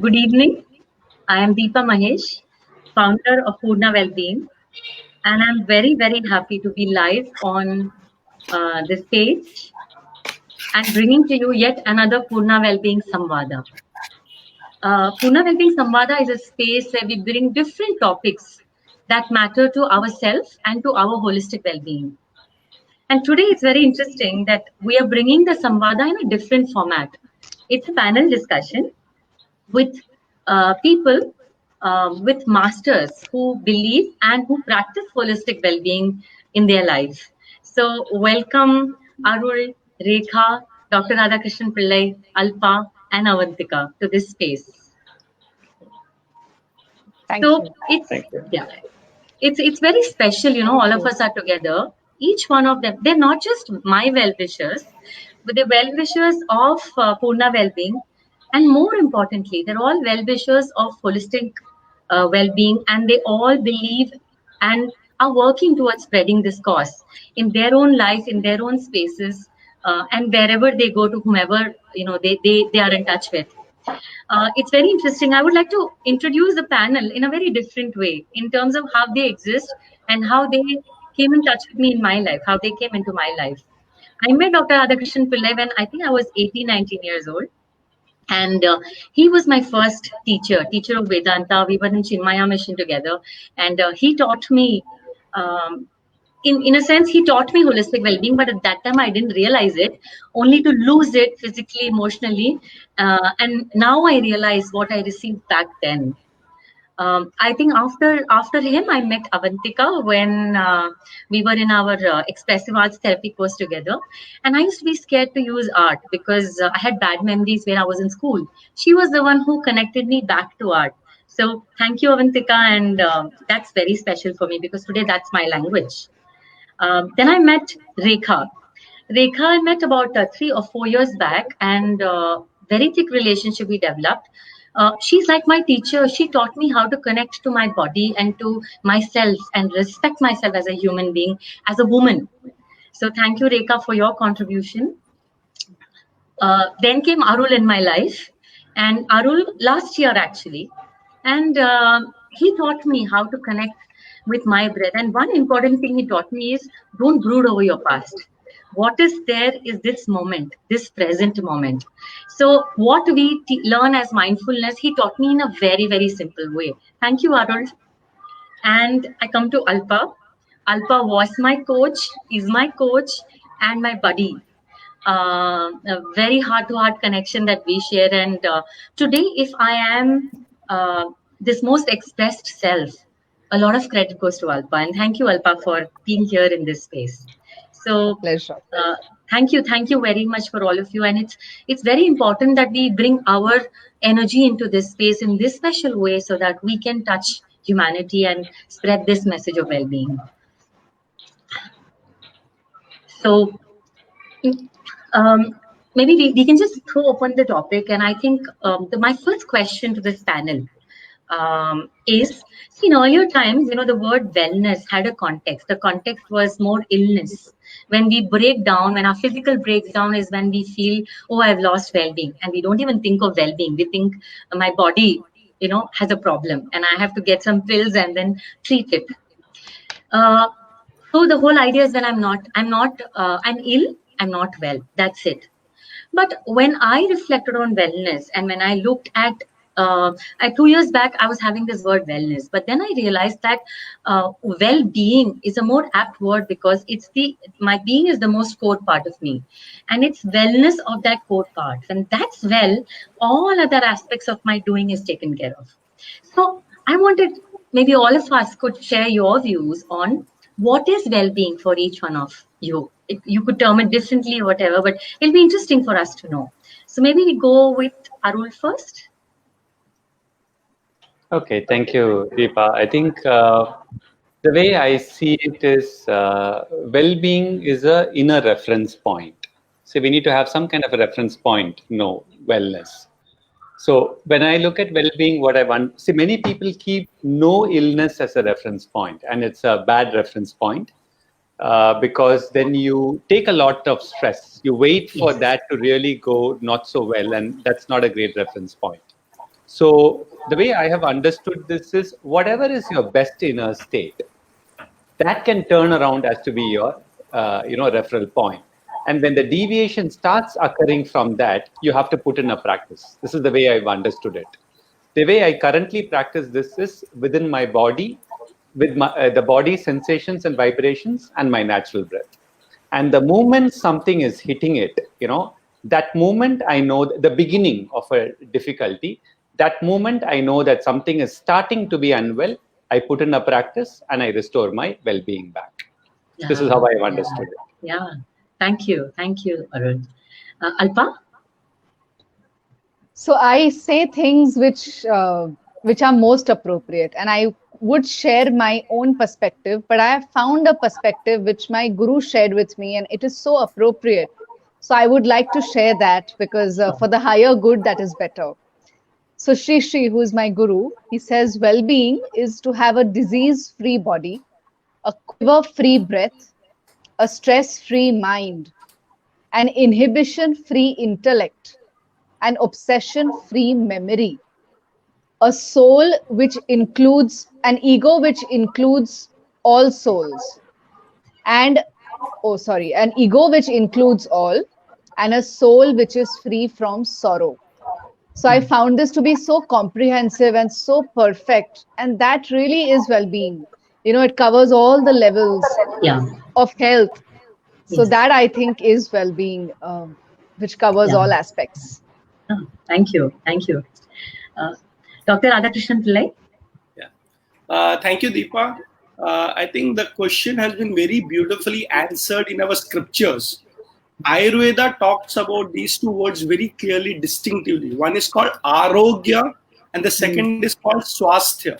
Good evening. I am Deepa Mahesh, founder of Purna Wellbeing, and I'm very, very happy to be live on this page and bringing to you yet another Purna Wellbeing Samvada. Purna Wellbeing Samvada is a space where we bring different topics that matter to ourselves and to our holistic well-being. And today it's very interesting that we are bringing the Samvada in a different format. It's a panel discussion with people with masters who believe and who practice holistic well-being in their life. So welcome Arul, Rekha, Dr. Radhakrishnan Pillai, Alpa and Avantika to this space. Thank you. It's very special, you know, all of us are together. Each one of them, they're not just my well-wishers, but they're well-wishers of Purna well-being. And more importantly, they're all well-wishers of holistic well-being, and they all believe and are working towards spreading this cause in their own life, in their own spaces, and wherever they go to whomever, you know, they are in touch with. It's very interesting. I would like to introduce the panel in a very different way in terms of how they exist and how they came in touch with me in my life, how they came into my life. I met Dr. Radhakrishnan Pillai when I think I was 18, 19 years old. And he was my first teacher of Vedanta. We were in Chinmaya mission together. And he taught me, in a sense, he taught me holistic well-being. But at that time, I didn't realize it, only to lose it physically, emotionally. And now I realize what I received back then. I think after him, I met Avantika when we were in our expressive arts therapy course together. And I used to be scared to use art because I had bad memories when I was in school. She was the one who connected me back to art. So thank you, Avantika. And that's very special for me because today that's my language. Then I met Rekha. Rekha I met about 3 or 4 years back, and very thick relationship we developed. She's like my teacher. She taught me how to connect to my body and to myself and respect myself as a human being, as a woman. So thank you, Rekha, for your contribution. Then came Arul in my life, and Arul last year actually, and he taught me how to connect with my breath. And one important thing he taught me is don't brood over your past. What is there is this moment, this present moment. So what we learn as mindfulness, he taught me in a very, very simple way. Thank you, Arul. And I come to Alpa. Alpa was my coach, is my coach, and my buddy. A very heart-to-heart connection that we share. And today, if I am this most expressed self, a lot of credit goes to Alpa. And thank you, Alpa, for being here in this space. So, pleasure. Thank you very much for all of you. And it's very important that we bring our energy into this space in this special way so that we can touch humanity and spread this message of well-being. So, maybe we can just throw open the topic. And I think my first question to this panel is, in earlier times, you know, the word wellness had a context. The context was more illness. When we break down, when our physical breaks down is when we feel, oh, I've lost well-being. And we don't even think of well-being. We think my body, you know, has a problem and I have to get some pills and then treat it. So the whole idea is that I'm ill, I'm not well. That's it. But when I reflected on wellness and when I looked at 2 years back, I was having this word wellness, but then I realized that well-being is a more apt word because my being is the most core part of me, and it's wellness of that core part. And that's well, all other aspects of my doing is taken care of. So I wanted maybe all of us could share your views on what is well-being for each one of you. You could term it differently or whatever, but it'll be interesting for us to know. So maybe we go with Arul first. Okay, thank you, Deepa. I think the way I see it is well-being is a inner reference point. So we need to have some kind of a reference point, wellness. So when I look at well-being, what I want, see, many people keep no illness as a reference point, and it's a bad reference point because then you take a lot of stress. You wait for that to really go not so well, and that's not a great reference point. So the way I have understood this is whatever is your best inner state, that can turn around as to be your referral point. And when the deviation starts occurring from that, you have to put in a practice. This is the way I've understood it. The way I currently practice this is within my body, with the body sensations and vibrations and my natural breath. And the moment something is hitting it, that moment I know the beginning of a difficulty. That moment I know that something is starting to be unwell. I put in a practice and I restore my well-being back. This is how I've understood it. Yeah. Thank you, Arun. Alpa? So I say things which are most appropriate, and I would share my own perspective, but I have found a perspective which my guru shared with me, and it is so appropriate. So I would like to share that because for the higher good, that is better. So Sri, who is my guru, he says well-being is to have a disease-free body, a quiver-free breath, a stress-free mind, an inhibition-free intellect, an obsession-free memory, a soul which includes an ego which includes all souls, and an ego which includes all, and a soul which is free from sorrow. So I found this to be so comprehensive and so perfect, and that really is well-being. It covers all the levels of health. So that I think is well-being, which covers all aspects. Thank you. Dr. Radhakrishnan Pillai? Thank you, Deepa. I think the question has been very beautifully answered in our scriptures. Ayurveda talks about these two words very clearly, distinctively. One is called arogya, and the second is called swasthya.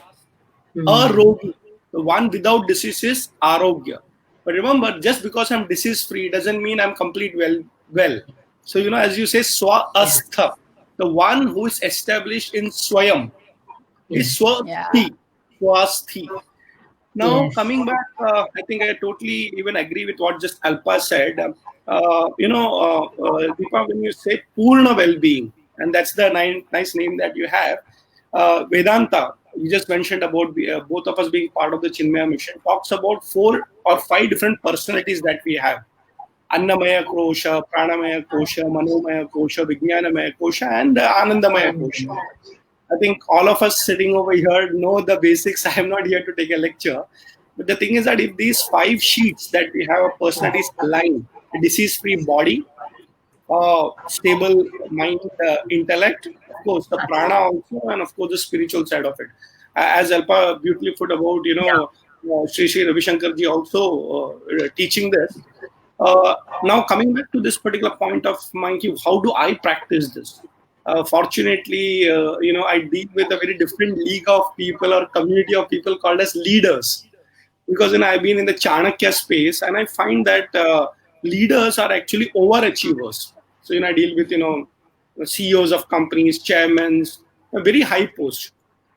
Arogi, the one without disease, is arogya. But remember, just because I'm disease-free doesn't mean I'm complete well. So, as you say, swastha, the one who is established in swayam, is swasthi. Now, coming back, I think I totally even agree with what just Alpa said. Deepa, when you say Purna well-being, and that's the nice name that you have, Vedanta, you just mentioned about both of us being part of the Chinmaya mission, talks about 4 or 5 different personalities that we have. Annamaya Kosha, Pranamaya Kosha, Manomaya Kosha, Vijnanamaya Kosha, and Anandamaya Kosha. I think all of us sitting over here know the basics. I am not here to take a lecture. But the thing is that if these 5 sheets that we have, a personalities aligned, a disease-free body, stable mind, intellect, of course, the prana also, and of course, the spiritual side of it. As Alpa beautifully put about, Sri Ravi Shankar ji also teaching this. Now, coming back to this particular point of mine, how do I practice this? Fortunately, I deal with a very different league of people or community of people called as leaders. Because I've been in the Chanakya space, and I find that leaders are actually overachievers. So, I deal with, CEOs of companies, chairmen, a very high post.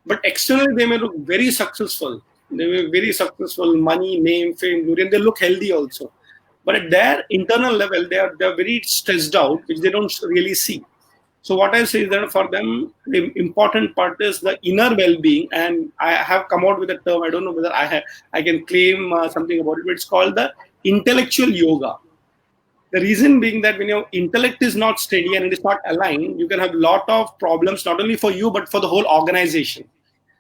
But externally, they may look very successful. They may be very successful, money, name, fame, glory, and they look healthy also. But at their internal level, they are very stressed out, which they don't really see. So what I say is that for them, the important part is the inner well-being. And I have come out with a term, I don't know whether I can claim something about it, but it's called the intellectual yoga. The reason being that when your intellect is not steady and it is not aligned, you can have a lot of problems, not only for you, but for the whole organization.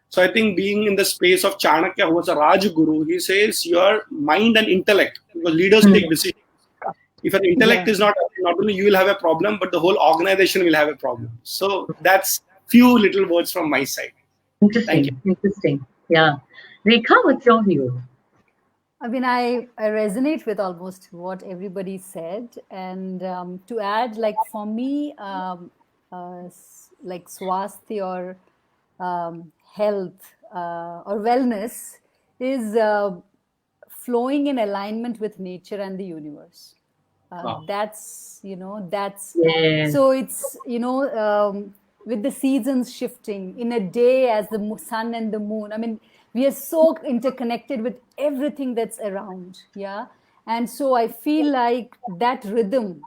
So I think being in the space of Chanakya, who was a Rajguru, he says your mind and intellect, because leaders take decisions. If an intellect is not only you will have a problem, but the whole organization will have a problem. So that's few little words from my side. Interesting. Yeah. Rekha, what's your view? I mean, I resonate with almost what everybody said. And to add, like for me, like swasthi or health or wellness is flowing in alignment with nature and the universe. That's so it's, with the seasons shifting in a day as the sun and the moon. I mean, we are so interconnected with everything that's around. Yeah. And so I feel like that rhythm,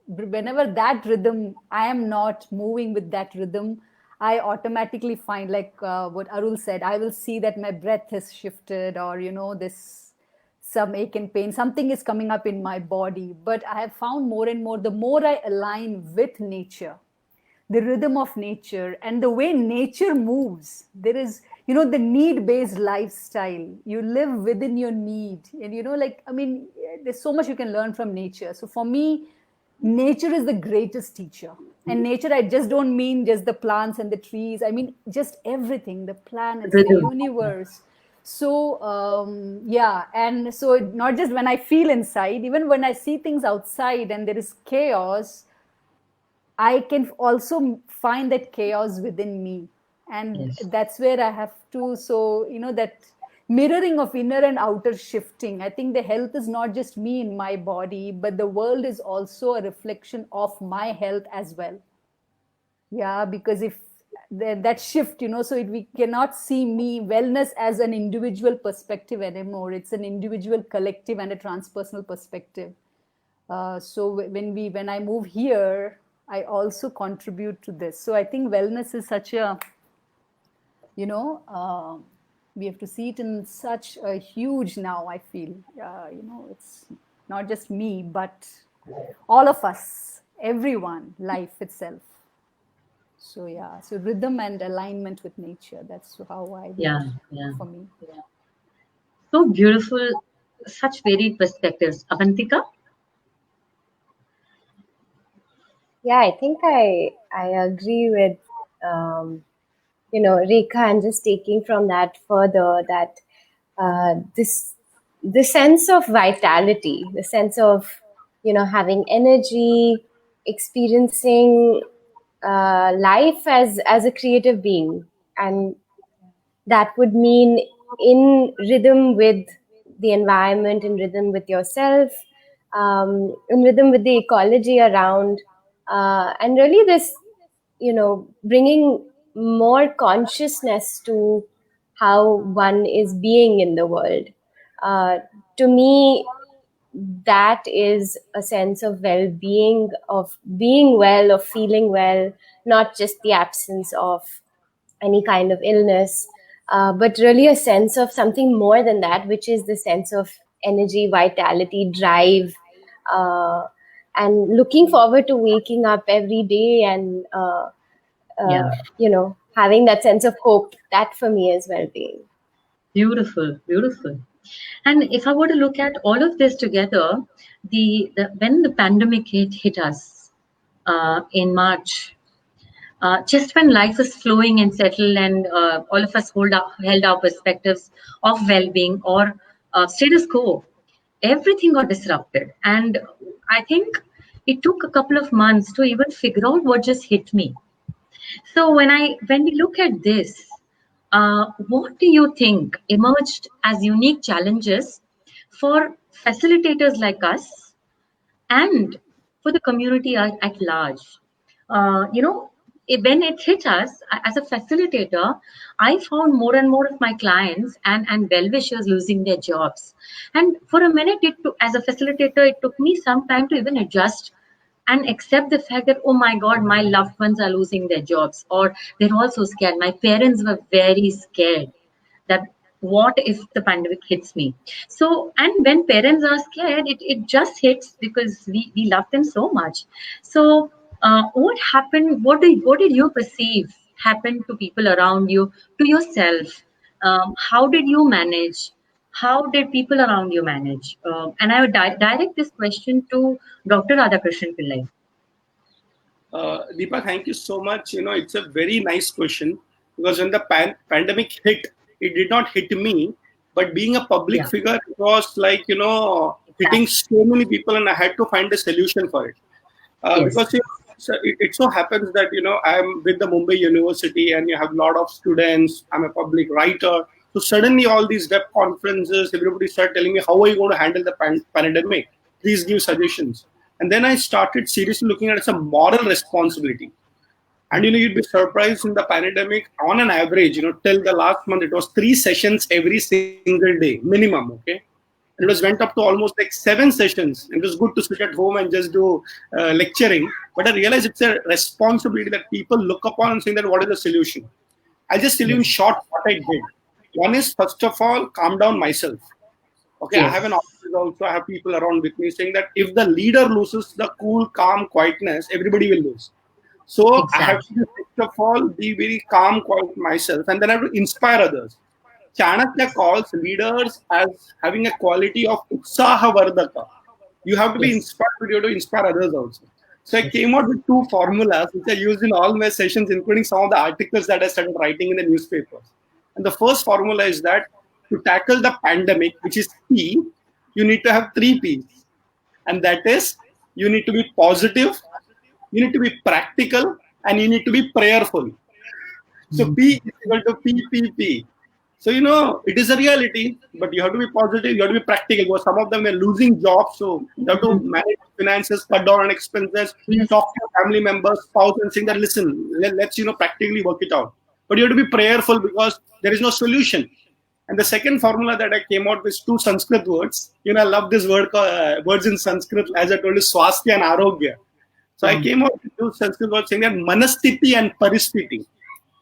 whenever that rhythm, I am not moving with that rhythm, I automatically find, like what Arul said, I will see that my breath has shifted, or this some ache and pain, something is coming up in my body. But I have found more and more, the more I align with nature, the rhythm of nature and the way nature moves, there is, the need based lifestyle. You live within your need, and there's so much you can learn from nature. So for me, nature is the greatest teacher. And nature, I just don't mean just the plants and the trees, I mean just everything, the planets, the Rhythm. universe. So yeah, and so not just when I feel inside, even when I see things outside and there is chaos, I can also find that chaos within me. And Yes. that's where I have to, so, that mirroring of inner and outer shifting. I think the health is not just me in my body, but the world is also a reflection of my health as well. Yeah, because if that shift, so we cannot see me wellness as an individual perspective anymore. It's an individual, collective, and a transpersonal perspective. So when I move here, I also contribute to this. So I think wellness is such a, we have to see it in such a huge now, I feel. It's not just me, but all of us, everyone, life itself. So yeah, so rhythm and alignment with nature, that's how I Yeah, believe yeah. for me. So beautiful, such varied perspectives. Avantika? Yeah, I think I agree with Rekha, and just taking from that further, that the sense of vitality, the sense of having energy, experiencing life as a creative being, and that would mean in rhythm with the environment, in rhythm with yourself, in rhythm with the ecology around, and really this, bringing more consciousness to how one is being in the world. Uh, to me, that is a sense of well-being, of being well, of feeling well, not just the absence of any kind of illness, but really a sense of something more than that, which is the sense of energy, vitality, drive, uh, and looking forward to waking up every day, and Yeah. having that sense of hope. That for me is well-being. Beautiful, beautiful. And if I were to look at all of this together, the when the pandemic hit us in March, just when life was flowing and settled, and all of us held our perspectives of well-being or status quo, everything got disrupted. And I think it took a couple of months to even figure out what just hit me. So when we look at this, what do you think emerged as unique challenges for facilitators like us and for the community at large? When it hit us as a facilitator, I found more and more of my clients and well-wishers losing their jobs. And for a minute, as a facilitator, it took me some time to even adjust and accept the fact that, oh my God, my loved ones are losing their jobs, or they're also scared. My parents were very scared that what if the pandemic hits me? So, and when parents are scared, it just hits because we love them so much. So, what happened? What did you perceive happened to people around you, to yourself? How did you manage? How did people around you manage? And I would direct this question to Dr. Radhakrishnan Pillai. Deepa, thank you so much. It's a very nice question, because when the pandemic hit, it did not hit me, but being a public figure, it was like, hitting so many people, and I had to find a solution for it. Because it so happens that, I'm with the Mumbai University, and you have a lot of students. I'm a public writer. So suddenly all these web conferences, everybody started telling me, how are you going to handle the pandemic? Please give suggestions. And then I started seriously looking at it as a moral responsibility. And you'd be surprised, in the pandemic, on an average, till the last month, it was 3 sessions every single day, minimum. Okay. And it was went up to almost like 7 sessions. And it was good to sit at home and just do lecturing. But I realized it's a responsibility that people look upon and saying that what is the solution. I'll just tell you in short what I did. One is, first of all, calm down myself. Okay, I have an office also. I have people around with me saying that if the leader loses the cool, calm, quietness, everybody will lose. So I have to, first of all, be very calm, quiet myself, and then I have to inspire others. Chanakya calls leaders as having a quality of Utsaha Vardaka. You have to be inspired, but you have to inspire others also. So I came out with 2 formulas which I used in all my sessions, including some of the articles that I started writing in the newspapers. And the first formula is that to tackle the pandemic, which is P, you need to have 3 P's. And that is, you need to be positive, you need to be practical, and you need to be prayerful. So P is equal to PPP. So, it is a reality, but you have to be positive, you have to be practical, because some of them were losing jobs. So you have to manage finances, cut down on expenses, talk to your family members, spouse, and saying that, listen, let's, practically work it out. But you have to be prayerful because there is no solution. And the second formula that I came out with 2 Sanskrit words. I love this word, words in Sanskrit, as I told you, swasthya and arogya. So I came out with 2 Sanskrit words saying that manasthiti and paristiti.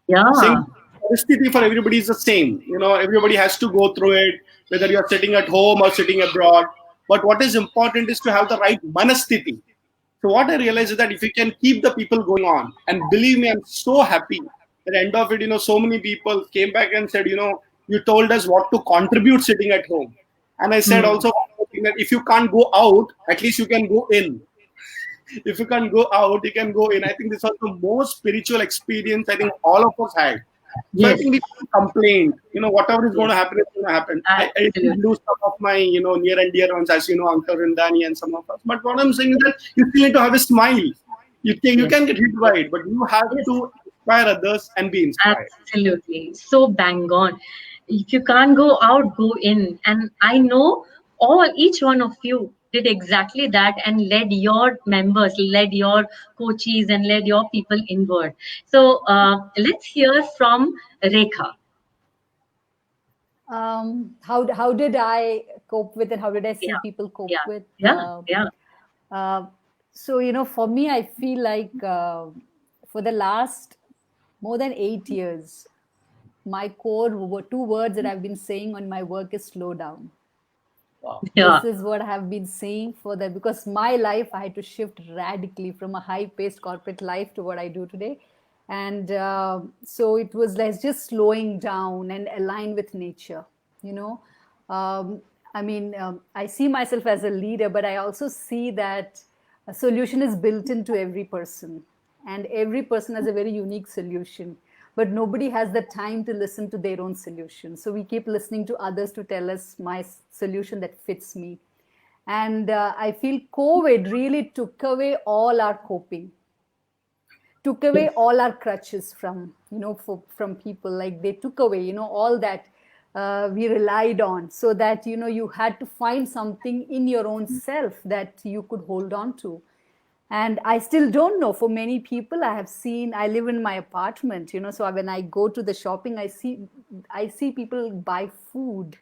Saying paristiti for everybody is the same. Everybody has to go through it, whether you're sitting at home or sitting abroad. But what is important is to have the right manasthiti. So what I realized is that if you can keep the people going on, and believe me, I'm so happy at the end of it, so many people came back and said, you told us what to contribute sitting at home. And I said also that if you can't go out, at least you can go in. If you can't go out, you can go in. I think this was the most spiritual experience I think all of us had. So I think we can't complain. Whatever is going to happen is going to happen. I did lose some of my, near and dear ones, as Ankar Rindani and some of us. But what I'm saying is that you still need to have a smile. You can get hit by it, but you have to inspire others and be inspired. Absolutely. So bang on. If you can't go out, go in. And I know each one of you did exactly that and led your members, led your coaches, and led your people inward. So let's hear from Rekha. How did I cope with it? How did I see people cope with? So, for me, I feel like for the last more than 8 years, my core 2 words that I've been saying on my work is slow down. Wow. This is what I have been saying because my life, I had to shift radically from a high-paced corporate life to what I do today. And so it was like just slowing down and align with nature, I see myself as a leader, but I also see that a solution is built into every person. And every person has a very unique solution. But nobody has the time to listen to their own solution. So we keep listening to others to tell us my solution that fits me. And I feel COVID really took away all our coping, took away all our crutches from people. Like they took away, all that we relied on, so that, you had to find something in your own self that you could hold on to. And I still don't know. For many people, I live in my apartment, so when I go to the shopping, I see people buy food.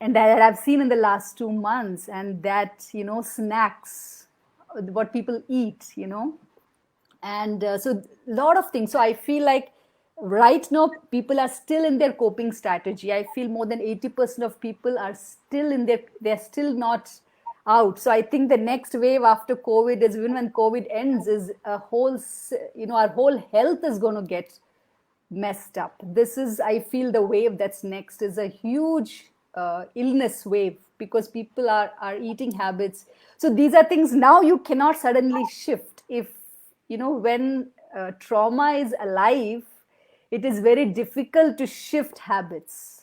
And that I've seen in the last 2 months, and that, snacks, what people eat, And so a lot of things. So I feel like right now, people are still in their coping strategy. I feel more than 80% of people are still they're still not out. So I think the next wave after COVID is, even when COVID ends, is our whole health is going to get messed up. This is, I feel, the wave that's next is a huge illness wave, because people are eating habits. So these are things now you cannot suddenly shift. If, when trauma is alive, it is very difficult to shift habits.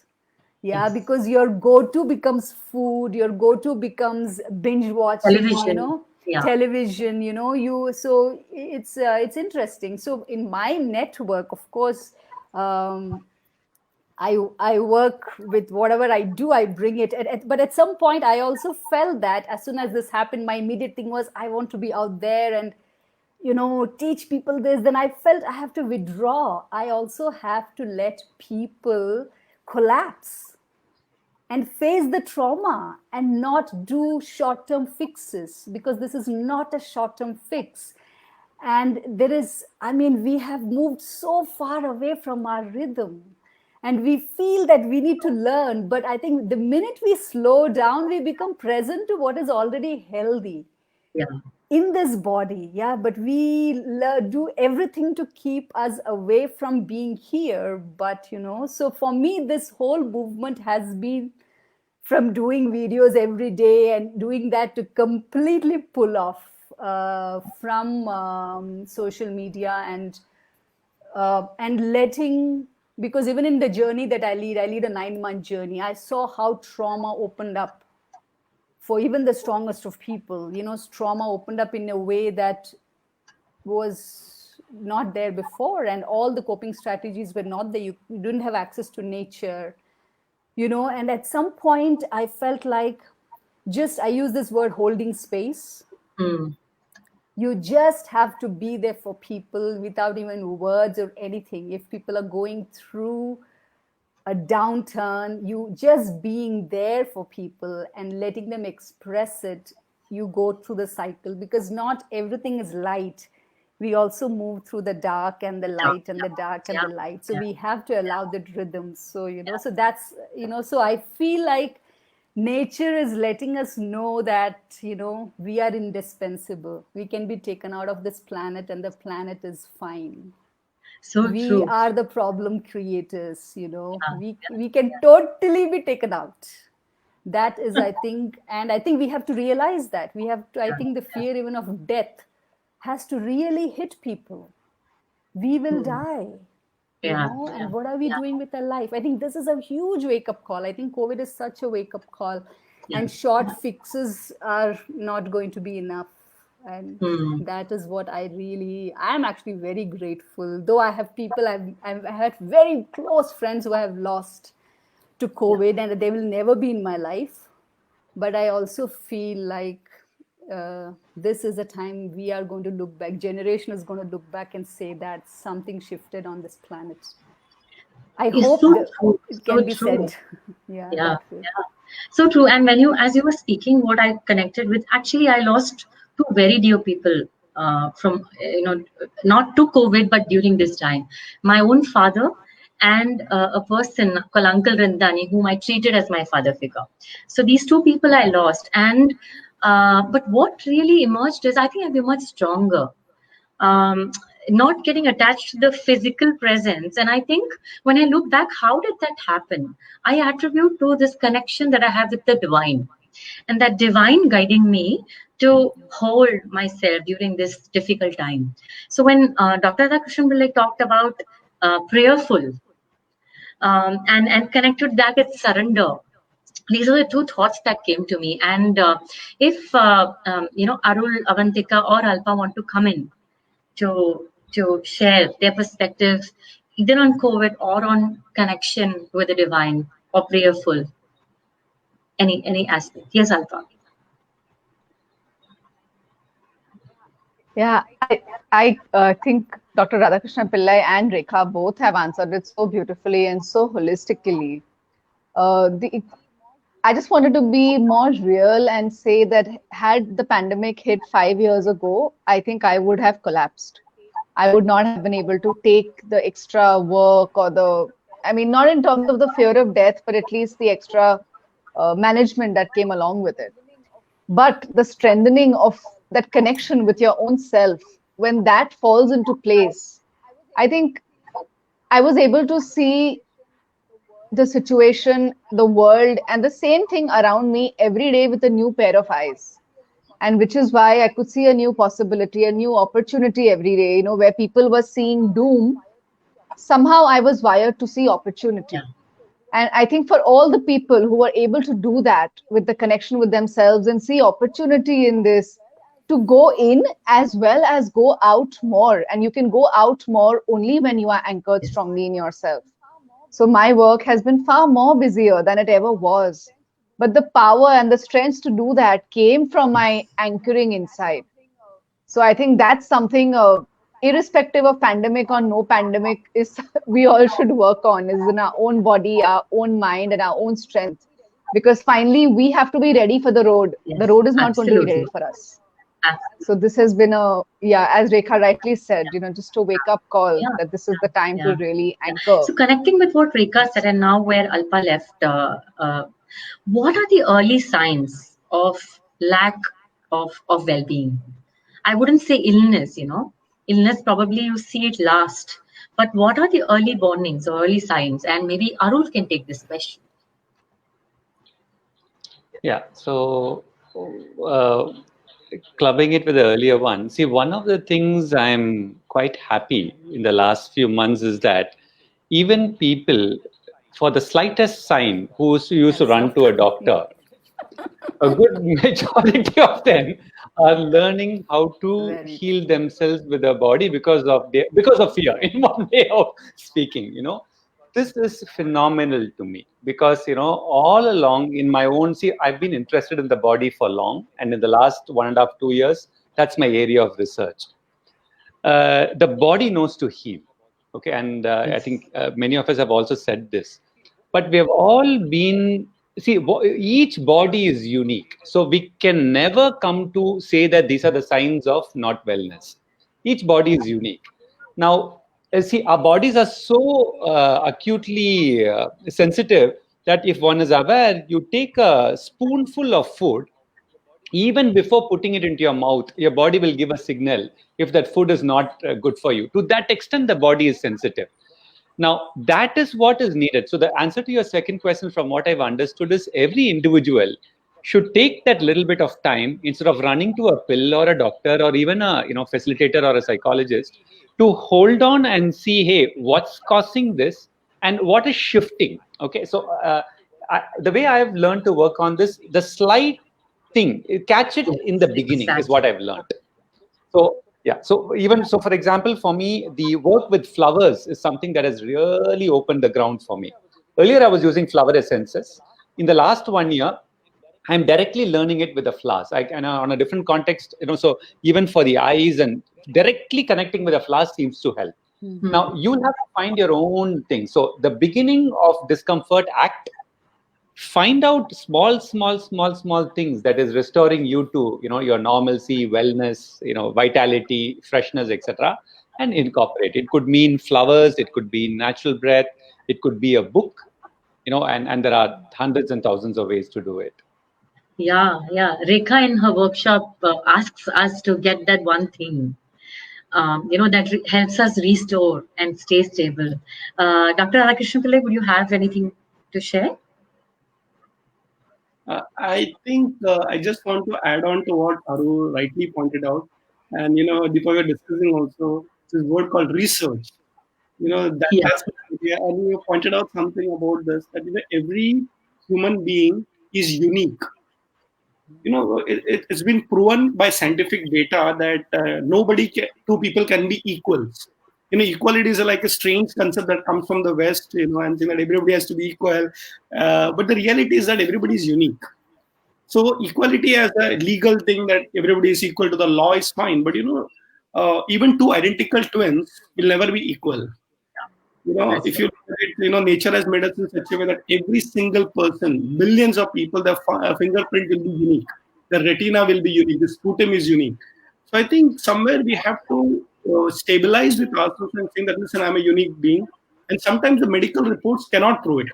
Yeah, because your go-to becomes food, your go-to becomes binge watching, television. Television, so it's interesting. So in my network, of course, I work with whatever I do, I bring it. But at some point, I also felt that as soon as this happened, my immediate thing was, I want to be out there and, teach people this. Then I felt I have to withdraw. I also have to let people collapse. and face the trauma and not do short-term fixes, because this is not a short-term fix. And there is, I mean, we have moved so far away from our rhythm, and we feel that we need to learn. But I think the minute we slow down, we become present to what is already healthy in this body. But we do everything to keep us away from being here. But so for me, this whole movement has been from doing videos every day and doing that to completely pull off from social media and letting, because even in the journey that I lead a 9-month journey. I saw how trauma opened up for even the strongest of people. Trauma opened up in a way that was not there before, and all the coping strategies were not there. You didn't have access to nature, and at some point I felt like, I use this word, holding space. You just have to be there for people without even words or anything. If people are going through a downturn, you just being there for people and letting them express it, you go through the cycle, because not everything is light. We also move through the dark and the light and the dark and the light. So we have to allow the rhythms. So, so that's, so I feel like nature is letting us know that, we are indispensable. We can be taken out of this planet and the planet is fine. So we true. are the problem creators, we can totally be taken out. That is, I think, and I think we have to realize that. We have to, I think the fear even of death has to really hit people. We will die. And what are we doing with our life? I think this is a huge wake-up call. I think COVID is such a wake-up call, and short fixes are not going to be enough. And that is what I'm actually very grateful. Though I have people, I've had very close friends who I have lost to COVID, and they will never be in my life. But I also feel like this is a time we are going to look back. Generation is going to look back and say that something shifted on this planet. I hope it can be said. So true. And as you were speaking, what I connected with, actually, I lost 2 very dear people from, not to COVID, but during this time. My own father and a person called Uncle Rindani, whom I treated as my father figure. So these 2 people I lost. And but what really emerged is, I think I've emerged stronger. Not getting attached to the physical presence. And I think when I look back, how did that happen? I attribute to this connection that I have with the divine, and that divine guiding me to hold myself during this difficult time. So when Dr. Radhakrishnan Pillai talked about prayerful and connected that with surrender, these are the 2 thoughts that came to me. And if Arul, Avantika, or Alpa want to come in to share their perspectives, either on COVID or on connection with the divine or prayerful, any aspect. Yes, Alpa. Yeah, I think Dr. Radhakrishnan Pillai and Rekha both have answered it so beautifully and so holistically. I just wanted to be more real and say that had the pandemic hit 5 years ago, I think I would have collapsed. I would not have been able to take the extra work or not in terms of the fear of death, but at least the extra management that came along with it. But the strengthening of that connection with your own self, when that falls into place, I think I was able to see the situation, the world, and the same thing around me every day with a new pair of eyes. And which is why I could see a new possibility, a new opportunity every day, where people were seeing doom. Somehow I was wired to see opportunity. And I think for all the people who were able to do that with the connection with themselves and see opportunity in this, to go in as well as go out more. And you can go out more only when you are anchored strongly in yourself. So my work has been far more busier than it ever was. But the power and the strength to do that came from my anchoring inside. So I think that's something, irrespective of pandemic or no pandemic, is we all should work on, is in our own body, our own mind, and our own strength. because finally we have to be ready for the road. Yes, The road is not going to be absolutely. ready for us. Absolutely. So this has been as Rekha rightly said, just a wake up call Yeah. that this is the time to Yeah. really anchor. So connecting with what Rekha said, and now where Alpa left, what are the early signs of lack of well-being? I wouldn't say illness, illness probably you see it last, but what are the early warnings or early signs? And maybe Arul can take this question. Yeah, so clubbing it with the earlier one, see, one of the things I'm quite happy in the last few months is that even people, for the slightest sign, who used to run to a doctor, a good majority of them are learning how to heal themselves with their body because of fear, in one way of speaking. This is phenomenal to me because all along in my own, I've been interested in the body for long, and in the last 1.5 2 years, that's my area of research. The body knows to heal, okay, and Yes. I think many of us have also said this, but we have all been, each body is unique, so we can never come to say that these are the signs of not wellness. Each body is unique. Now, our bodies are so acutely sensitive that if one is aware, you take a spoonful of food, even before putting it into your mouth, your body will give a signal if that food is not good for you. To that extent, the body is sensitive. Now, that is what is needed. So the answer to your second question, from what I've understood, is every individual should take that little bit of time instead of running to a pill or a doctor or even a facilitator or a psychologist, to hold on and see, hey, what's causing this and what is shifting. Okay, so the way I've learned to work on this, the slight thing, catch it in the beginning, is what I've learned. So yeah, so for example, for me, the work with flowers is something that has really opened the ground for me. Earlier, I was using flower essences. In the last 1 year, I'm directly learning it with the flowers. And on a different context, so even for the eyes, and directly connecting with the flowers seems to help. Mm-hmm. Now, you'll have to find your own thing. So the beginning of discomfort act, find out small things that is restoring you to your normalcy, wellness, vitality, freshness, etc., and incorporate. It could mean flowers, it could be natural breath, it could be a book, and there are hundreds and thousands of ways to do it. Yeah. Rekha in her workshop asks us to get that one thing, that helps us restore and stay stable. Dr. Radhakrishnan Pillai, would you have anything to share? I think I just want to add on to what Aru rightly pointed out. And, Deepa, we were discussing also this word called research. That's the idea. And you pointed out something about this, that every human being is unique. It's been proven by scientific data that two people can be equals. Equality is like a strange concept that comes from the West, and think that everybody has to be equal. But the reality is that everybody is unique. So equality as a legal thing, that everybody is equal to the law, is fine. But even two identical twins will never be equal. If you look at it, nature has made us in such a way that every single person, millions of people, their fingerprint will be unique. The retina will be unique. The sputum is unique. So I think somewhere we have to stabilize with ourselves and saying that, listen, I'm a unique being. And sometimes the medical reports cannot prove it.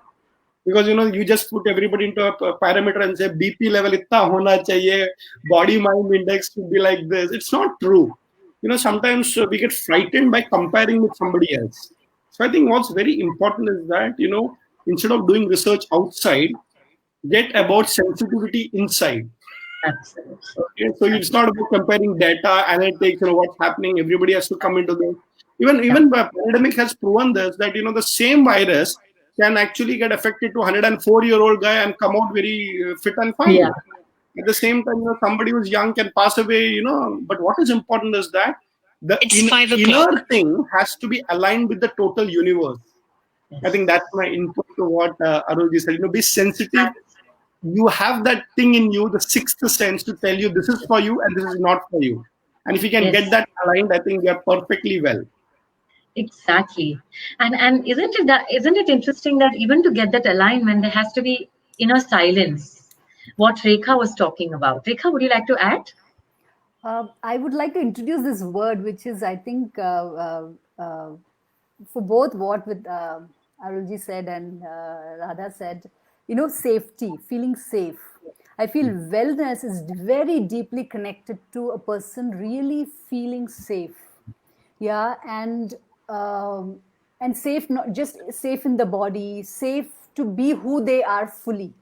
Because, you just put everybody into a parameter and say BP level itna hona chahiye, body mind index should be like this. It's not true. Sometimes we get frightened by comparing with somebody else. So I think what's very important is that, instead of doing research outside, get about sensitivity inside. Absolutely. Okay? So it's not about comparing data, analytics, what's happening. Everybody has to come into this. Even the pandemic has proven this, that, the same virus can actually get affected to a 104-year-old guy and come out very fit and fine. Yeah. At the same time, somebody who's young can pass away, But what is important is that the inner thing has to be aligned with the total universe. Yes. I think that's my input to what Arulji said. Be sensitive. You have that thing in you, the sixth sense, to tell you this is for you and this is not for you. And if you can get that aligned, I think we are perfectly well. Exactly. And isn't it interesting that even to get that alignment, there has to be inner silence, what Rekha was talking about. Rekha, would you like to add? I would like to introduce this word, which is, I think, for both what with Arulji said and Radha said, safety, feeling safe. I feel wellness is very deeply connected to a person really feeling safe. Yeah, and safe, not just safe in the body, safe to be who they are fully.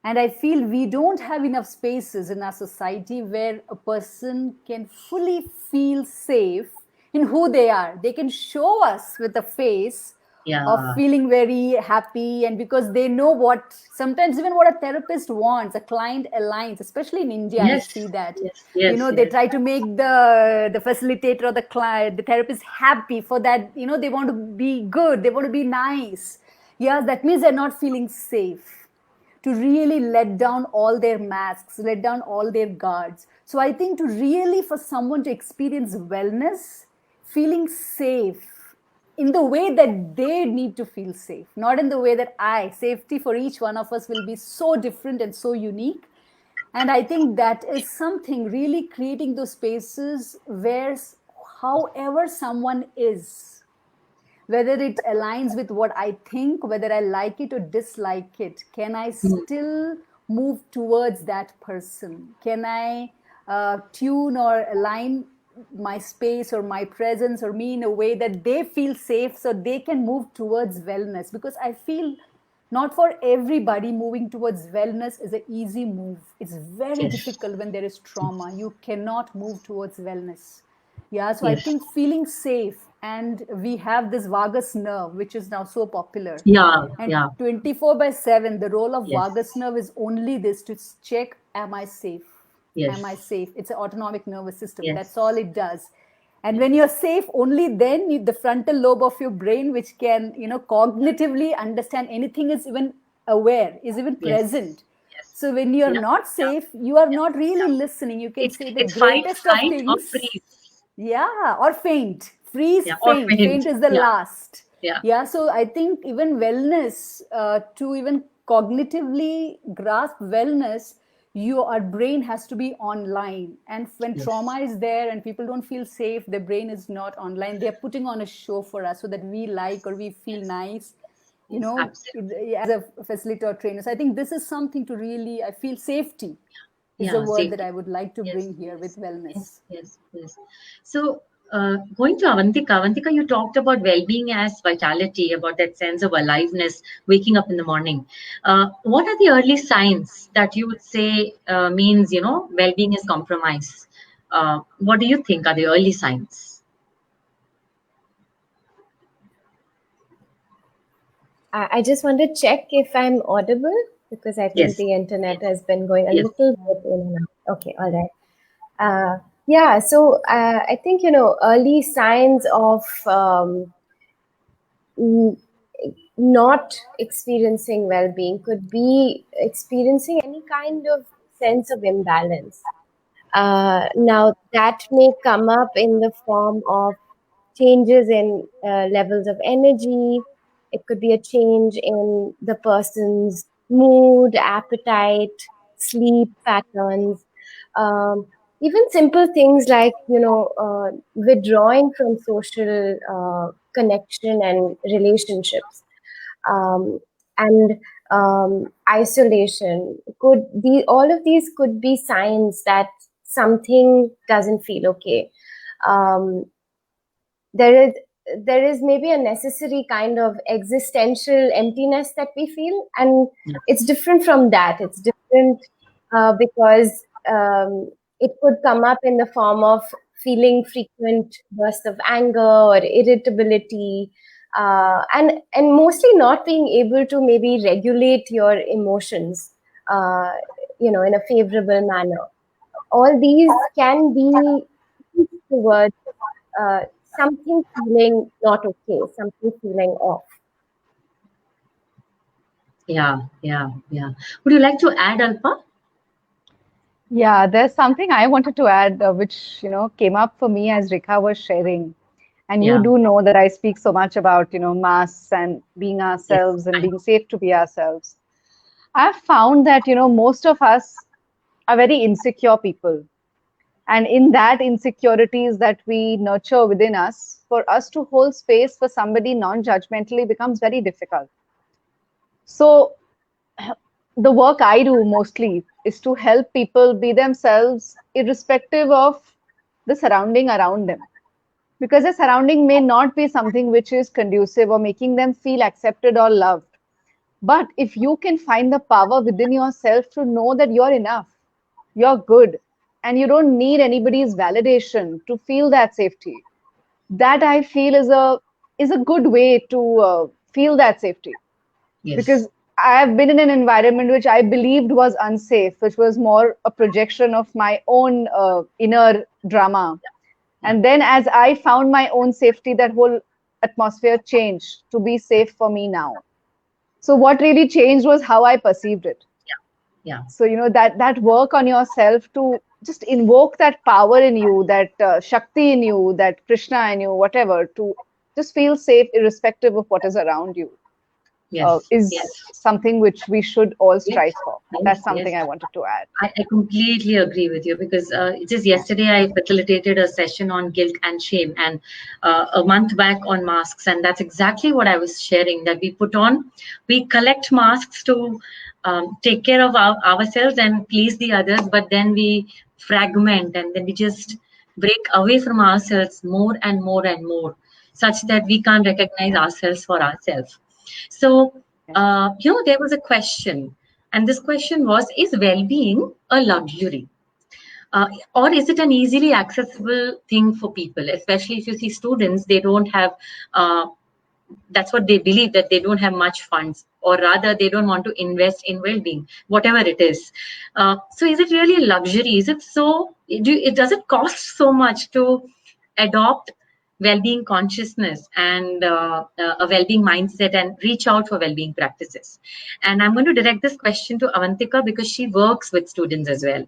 And I feel we don't have enough spaces in our society where a person can fully feel safe in who they are. They can show us with a face of feeling very happy, and because they know what, sometimes even what a therapist wants, a client aligns, especially in India. I see that. They try to make the facilitator or the client, the therapist happy for that. They want to be good, they want to be nice. Yeah, that means they're not feeling safe to really let down all their masks, let down all their guards. So I think to really, for someone to experience wellness, feeling safe in the way that they need to feel safe, not in the way that safety for each one of us will be so different and so unique. And I think that is something really creating those spaces where, however someone is, whether it aligns with what I think, whether I like it or dislike it, can I still move towards that person? Can I tune or align my space or my presence or me in a way that they feel safe so they can move towards wellness? Because I feel not for everybody moving towards wellness is an easy move. It's very difficult when there is trauma. You cannot move towards wellness. Yeah, so I think feeling safe, and we have this vagus nerve, which is now so popular. And 24/7, the role of vagus nerve is only this, to check, am I safe? Am I safe? It's an autonomic nervous system. That's all it does. And when you're safe, only then the frontal lobe of your brain, which can, cognitively understand anything, is even aware, is even present. So when you're not safe, you are not really listening. You can say the greatest of things. Or freeze. Yeah, or faint. Freeze, faint. Faint is the last. Yeah. So I think even wellness, to even cognitively grasp wellness, our brain has to be online. And when trauma is there and people don't feel safe, their brain is not online. They're putting on a show for us so that we like or we feel nice, as a facilitator or trainer. So I think this is something to really, I feel safety is a word that I would like to bring here with wellness. Yes. So going to Avantika, you talked about well-being as vitality, about that sense of aliveness, waking up in the morning. What are the early signs that you would say means, well-being is compromised? What do you think are the early signs? I just want to check if I'm audible, because I think the internet has been going a little bit in and out. Okay, all right. So I think, early signs of not experiencing well-being could be experiencing any kind of sense of imbalance. Now, that may come up in the form of changes in levels of energy. It could be a change in the person's mood, appetite, sleep patterns. Even simple things like, withdrawing from social connection and relationships, and isolation. All of these could be signs that something doesn't feel okay. There is maybe a necessary kind of existential emptiness that we feel, and it's different from that. It's different because it could come up in the form of feeling frequent bursts of anger or irritability, and mostly not being able to maybe regulate your emotions, in a favorable manner. All these can be towards something feeling not okay, something feeling off. Yeah. Would you like to add, Alpa? Yeah, there's something I wanted to add, which, came up for me as Rekha was sharing. And you do know that I speak so much about, masks and being ourselves and being safe to be ourselves. I've found that, most of us are very insecure people. And in that insecurities that we nurture within us, for us to hold space for somebody non-judgmentally becomes very difficult. So the work I do mostly is to help people be themselves irrespective of the surrounding around them. Because the surrounding may not be something which is conducive or making them feel accepted or loved. But if you can find the power within yourself to know that you're enough, you're good, and you don't need anybody's validation to feel that safety, that I feel is a good way to feel that safety. Yes. Because I've been in an environment which I believed was unsafe, which was more a projection of my own inner drama. And then as I found my own safety, that whole atmosphere changed to be safe for me now. So what really changed was how I perceived it. Yeah. So, that work on yourself to just invoke that power in you, that Shakti in you, that Krishna in you, whatever, to just feel safe irrespective of what is around you. Yes. Is Yes. something which we should all strive for. Yes, That's something yes. I wanted to add. I completely agree with you, because just yesterday I facilitated a session on guilt and shame, and a month back on masks, and that's exactly what I was sharing, that we collect masks to take care of ourselves and please the others, but then we fragment, and then we just break away from ourselves more and more and more, such that we can't recognize ourselves for ourselves. So there was a question, and this question was, is well-being a luxury? Or is it an easily accessible thing for people? Especially if you see students, they don't have, that's what they believe, that they don't have much funds, or rather they don't want to invest in well-being, whatever it is. So is it really a luxury? Is it so, does it cost so much to adopt well-being consciousness and a well-being mindset and reach out for well-being practices? And I'm going to direct this question to Avantika, because she works with students as well.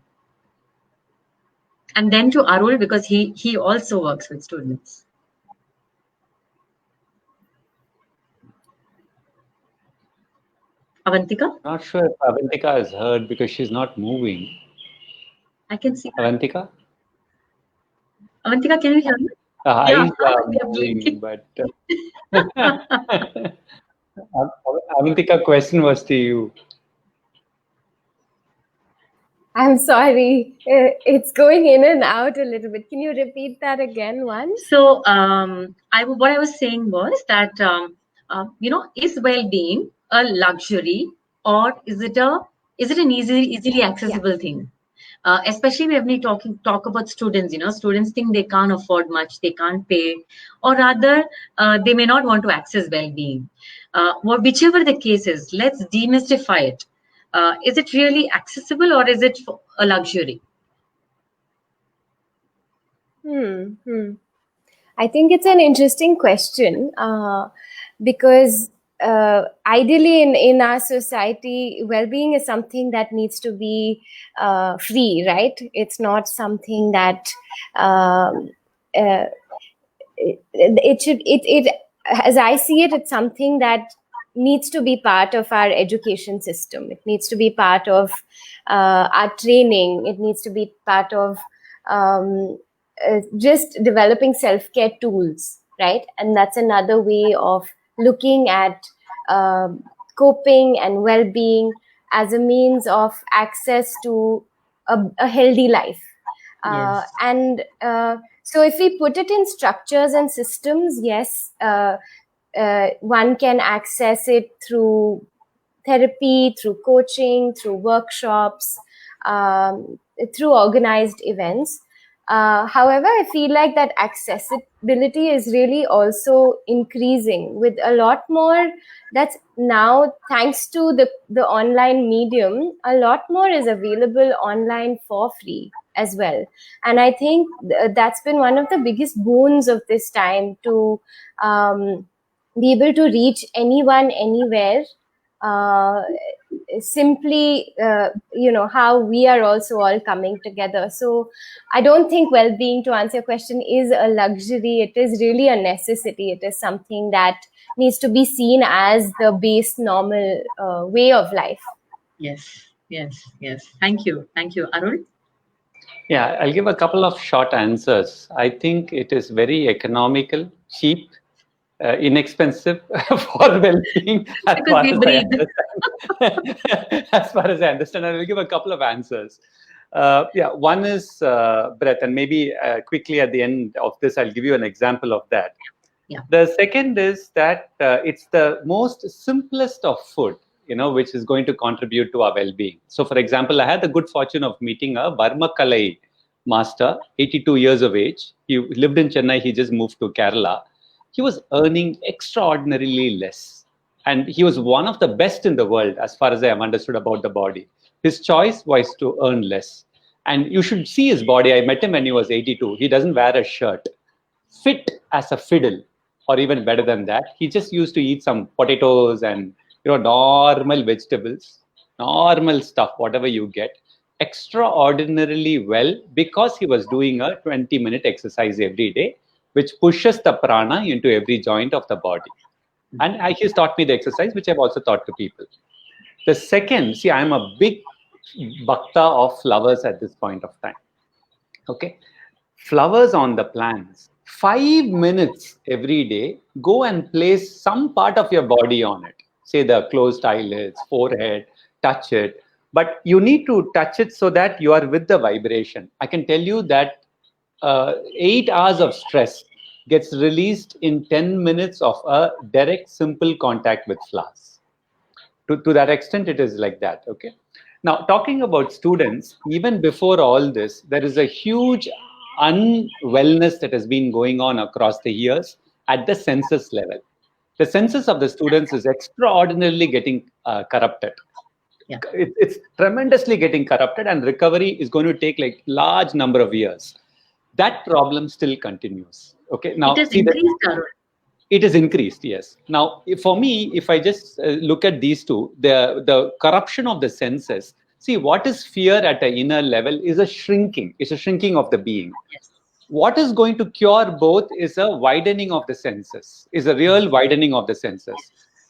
And then to Arul, because he also works with students. Avantika? Not sure if Avantika is heard because she's not moving. I can see. Avantika? Avantika, can you hear me? Eyes Yeah. are moving, but Avantika, question was to you. I'm sorry, it's going in and out a little bit. Can you repeat that again once? So what I was saying was that is well-being a luxury, or is it an easily accessible thing? Especially when we talk about students, students think they can't afford much, they can't pay, or rather they may not want to access well-being. Whichever the case is, let's demystify it. Is it really accessible, or is it a luxury? I think it's an interesting question, because ideally in our society, well-being is something that needs to be free, right? It's not something that it as I see it, it's something that needs to be part of our education system. It needs to be part of our training. It needs to be part of just developing self-care tools, right? And that's another way of looking at coping and well-being as a means of access to a healthy life. Yes. And so if we put it in structures and systems, yes, one can access it through therapy, through coaching, through workshops, through organized events. However, I feel like that accessibility is really also increasing with a lot more. That's now, thanks to the online medium, a lot more is available online for free as well. And I think that's been one of the biggest boons of this time, to be able to reach anyone, anywhere, simply how we are also all coming together. So I don't think well-being, to answer your question, is a luxury. It is really a necessity. It is something that needs to be seen as the base normal way of life. Yes. Thank you, Arul. Yeah, I'll give a couple of short answers. I think it is very economical, cheap, inexpensive for well-being, as Because far we as I breathe. understand. As far as I understand, I will give a couple of answers. Yeah, one is breath, and maybe quickly at the end of this, I'll give you an example of that. Yeah. The second is that it's the most simplest of food, which is going to contribute to our well-being. So, for example, I had the good fortune of meeting a Varma Kalai master, 82 years of age. He lived in Chennai. He just moved to Kerala. He was earning extraordinarily less. And he was one of the best in the world, as far as I have understood about the body. His choice was to earn less. And you should see his body. I met him when he was 82. He doesn't wear a shirt. Fit as a fiddle, or even better than that. He just used to eat some potatoes and normal vegetables, normal stuff, whatever you get, extraordinarily well, because he was doing a 20-minute exercise every day, which pushes the prana into every joint of the body. And he's taught me the exercise, which I've also taught to people. The second, see, I'm a big bhakta of flowers at this point of time. Okay. Flowers on the plants. 5 minutes every day, go and place some part of your body on it. Say the closed eyelids, forehead, touch it. But you need to touch it so that you are with the vibration. I can tell you that 8 hours of stress gets released in 10 minutes of a direct, simple contact with flowers. To that extent, it is like that. Okay. Now, talking about students, even before all this, there is a huge unwellness that has been going on across the years at the census level. The census of the students is extraordinarily getting corrupted. Yeah. It's tremendously getting corrupted, and recovery is going to take like large number of years. That problem still continues. Okay. Now, It has increased, Arul. It is increased, yes. Now, for me, if I just look at these two, the corruption of the senses, see, what is fear at an inner level is a shrinking. It's a shrinking of the being. Yes. What is going to cure both is a widening of the senses, is a real widening of the senses.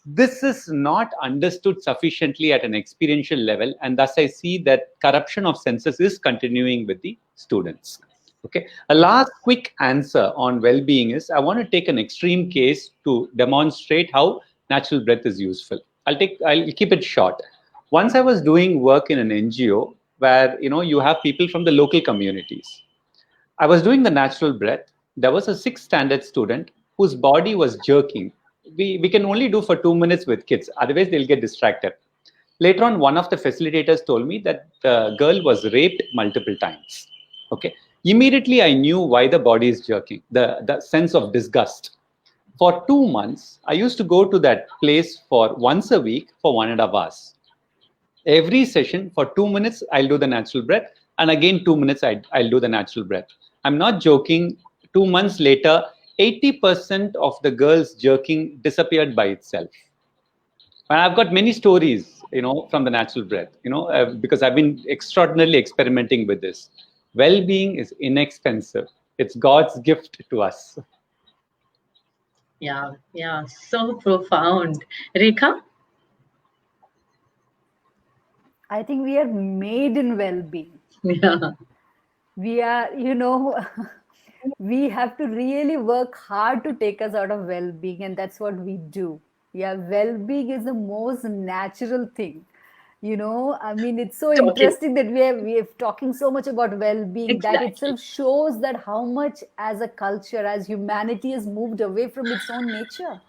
This is not understood sufficiently at an experiential level, and thus I see that corruption of senses is continuing with the students. Okay. A last quick answer on well-being is, I want to take an extreme case to demonstrate how natural breath is useful. I'll keep it short. Once I was doing work in an NGO where you have people from the local communities. I was doing the natural breath. There was a 6th standard student whose body was jerking. We can only do for 2 minutes with kids, otherwise they'll get distracted. Later on, one of the facilitators told me that the girl was raped multiple times. Okay. Immediately, I knew why the body is jerking, the sense of disgust. For 2 months, I used to go to that place for once a week for 1.5 hours. Every session, for 2 minutes, I'll do the natural breath. And again, 2 minutes, I'll do the natural breath. I'm not joking. 2 months later, 80% of the girl's jerking disappeared by itself. And I've got many stories, from the natural breath, because I've been extraordinarily experimenting with this. Well-being is inexpensive. It's God's gift to us. Yeah, so profound. Rekha? I think we are made in well-being. Yeah. We are, we have to really work hard to take us out of well-being, and that's what we do. Yeah, well-being is the most natural thing. I mean, it's so interesting that we are talking so much about well-being. Exactly. That itself shows that how much as a culture, as humanity has moved away from its own nature.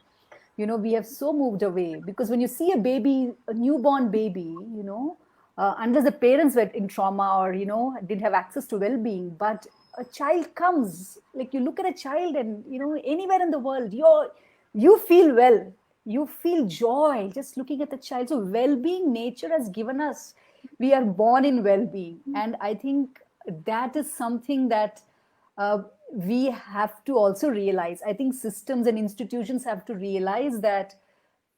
We have so moved away, because when you see a baby, a newborn baby, unless the parents were in trauma or, didn't have access to well-being, but a child comes, like you look at a child and, anywhere in the world, you feel well. You feel joy just looking at the child. So well-being, nature has given us. We are born in well-being. And I think that is something that we have to also realize. I think systems and institutions have to realize that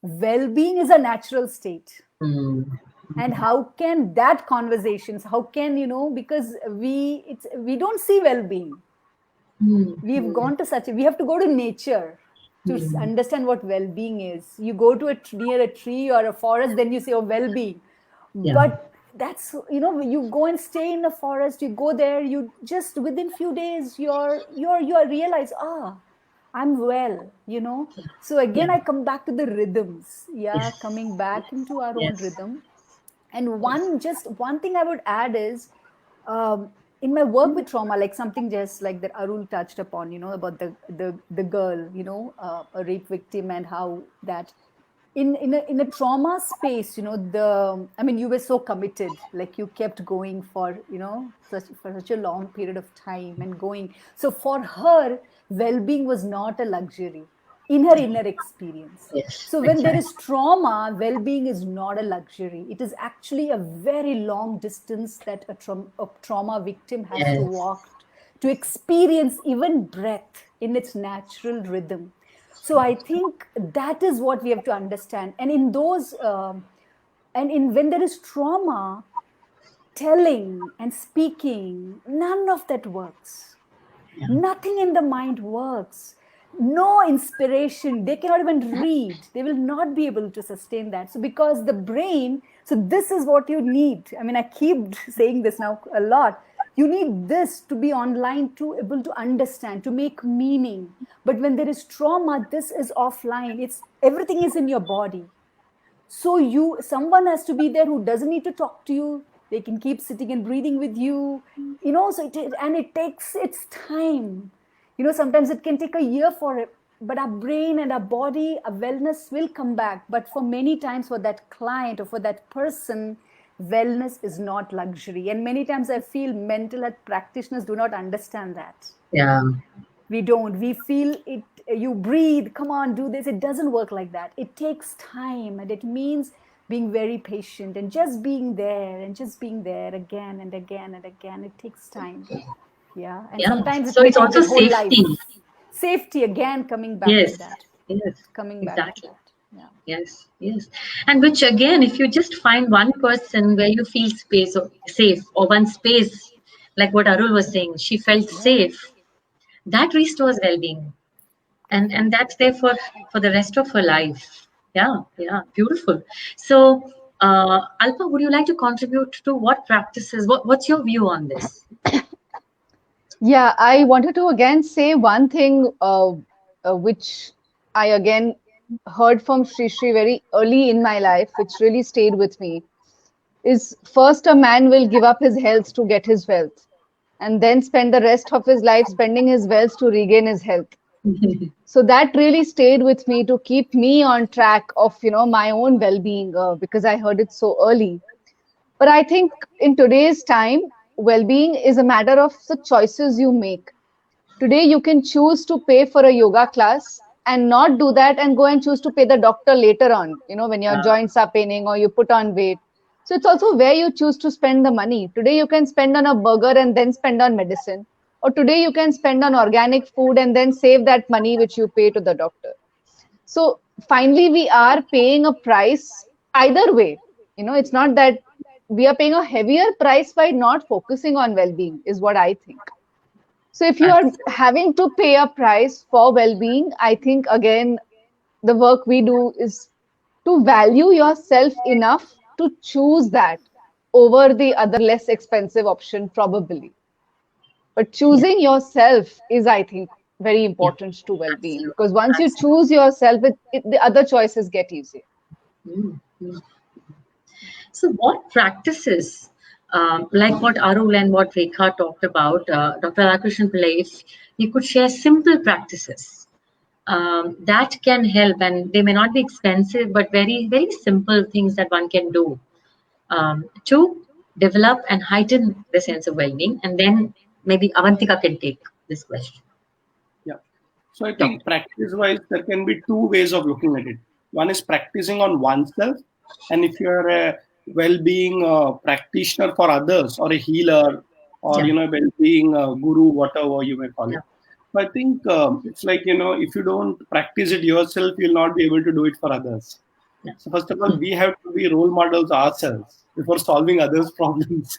well-being is a natural state. And how can that conversations, how can, because we don't see well-being. We've gone to we have to go to nature to understand what well-being is. You go to near a tree or a forest, then you say, oh, well-being. But that's, you go and stay in the forest, you go there, you just within few days you realize, I'm well, So again, I come back to the rhythms, coming back into our own rhythm. And one thing I would add is, in my work with trauma, like something just like that Arul touched upon, about the girl, a rape victim, and how that in a trauma space, you were so committed, like you kept going for, for such a long period of time and going. So for her, well-being was not a luxury in her inner experience. So when there is trauma, well-being is not a luxury. It is actually a very long distance that a trauma victim has to walk to experience even breath in its natural rhythm. So I think that is what we have to understand. And in those, when there is trauma, telling and speaking, none of that works. Nothing in the mind works. No inspiration. They cannot even read. They will not be able to sustain that. So because the brain, so this is what you need. I keep saying this now a lot. You need this to be online, to able to understand, to make meaning. But when there is trauma, this is offline. Everything is in your body. So someone has to be there who doesn't need to talk to you. They can keep sitting and breathing with you, so it takes its time. Sometimes it can take a year for it, but our brain and our body, our wellness will come back. But for many times, for that client or for that person, wellness is not luxury. And many times I feel mental health practitioners do not understand that. We don't. We feel it, you breathe, come on, do this. It doesn't work like that. It takes time, and it means being very patient and just being there again and again and again. It takes time. And sometimes so it's also safety. Safety, again, coming back to that. Coming back to that. Yes. And which again, if you just find one person where you feel safe, or one space, like what Arul was saying, she felt safe, that restores well-being. And that's there for the rest of her life. Beautiful. So Alpa, would you like to contribute to what practices, what's your view on this? I wanted to again say one thing which I again heard from Sri very early in my life, which really stayed with me, is first a man will give up his health to get his wealth, and then spend the rest of his life spending his wealth to regain his health. So that really stayed with me to keep me on track of, my own well-being, because I heard it so early. But I think in today's time, well-being is a matter of the choices you make. Today, you can choose to pay for a yoga class and not do that and go and choose to pay the doctor later on, when your joints are paining or you put on weight. So it's also where you choose to spend the money. Today, you can spend on a burger and then spend on medicine. Or today, you can spend on organic food and then save that money which you pay to the doctor. So finally, we are paying a price either way. It's not that we are paying a heavier price by not focusing on well-being, is what I think. So if you are having to pay a price for well-being, I think, again, the work we do is to value yourself enough to choose that over the other less expensive option, probably. But choosing yourself is, I think, very important to well-being, because once you choose yourself, the other choices get easier. So what practices, like what Arul and what Rekha talked about, Dr. Radhakrishnan Pillai, if you could share simple practices that can help, and they may not be expensive, but very, very simple things that one can do to develop and heighten the sense of well-being. And then maybe Avantika can take this question. So I think practice-wise, there can be two ways of looking at it. One is practicing on oneself, and if you're a well-being practitioner for others, or a healer, or a well-being guru, whatever you may call it. So I think it's like, if you don't practice it yourself, you'll not be able to do it for others. So first of all, we have to be role models ourselves before solving others' problems.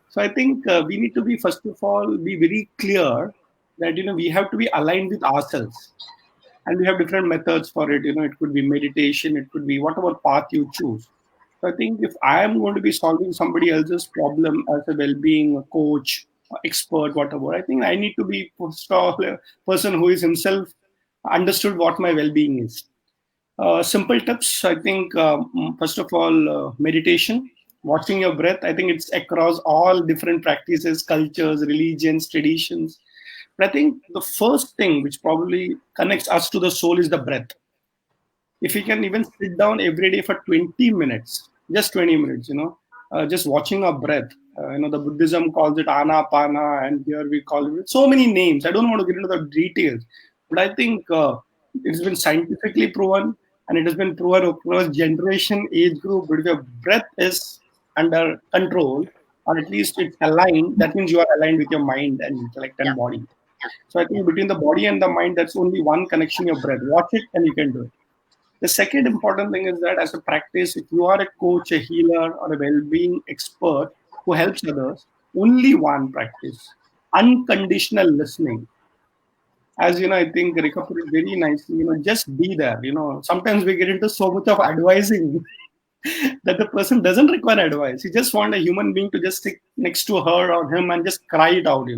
So I think we need to be, first of all, be very clear that we have to be aligned with ourselves, and we have different methods for it. It could be meditation, it could be whatever path you choose. So I think if I am going to be solving somebody else's problem as a well-being coach, expert, whatever, I think I need to be first of all a person who is himself understood what my well-being is. Simple tips, I think, first of all, meditation, watching your breath. I think it's across all different practices, cultures, religions, traditions. But I think the first thing which probably connects us to the soul is the breath. If we can even sit down every day for 20 minutes, just 20 minutes, just watching our breath. The Buddhism calls it anapana, and here we call it with so many names. I don't want to get into the details, but I think it's been scientifically proven, and it has been proven across generation, age group. But if your breath is under control, or at least it's aligned, that means you are aligned with your mind and intellect and body. So I think between the body and the mind, that's only one connection, your breath. Watch it and you can do it. The second important thing is that as a practice, if you are a coach, a healer, or a well-being expert who helps others, only one practice, unconditional listening. As you know, I think Rekha put it very nicely, just be there. Sometimes we get into so much of advising that the person doesn't require advice. You just want a human being to just sit next to her or him and just cry it out,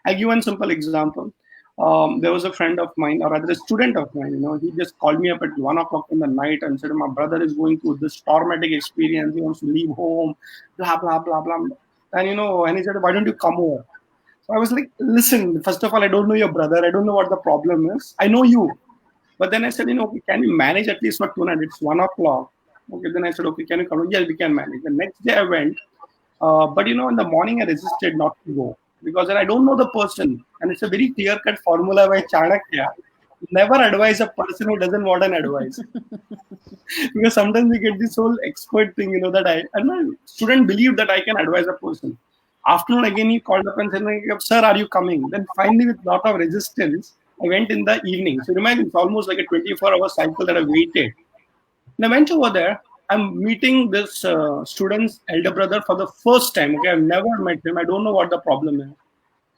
I'll give one simple example. There was a friend of mine, or rather a student of mine, he just called me up at 1 o'clock in the night and said, my brother is going through this traumatic experience. He wants to leave home, blah, blah, blah, blah. And, and he said, why don't you come over? So I was like, listen, first of all, I don't know your brother. I don't know what the problem is. I know you. But then I said, can you manage at least for 2 nights? It's 1 o'clock. Okay, then I said, okay, can you come? Yeah, we can manage. The next day I went. But, in the morning I resisted not to go. Because I don't know the person, and it's a very clear-cut formula by Chanakya. Never advise a person who doesn't want an advice. Because sometimes we get this whole expert thing, that my student believed that I can advise a person. Afternoon again, he called up and said, sir, are you coming? Then finally, with a lot of resistance, I went in the evening. So imagine, it's almost like a 24-hour cycle that I waited. And I went over there. I'm meeting this student's elder brother for the first time. Okay, I've never met him. I don't know what the problem is.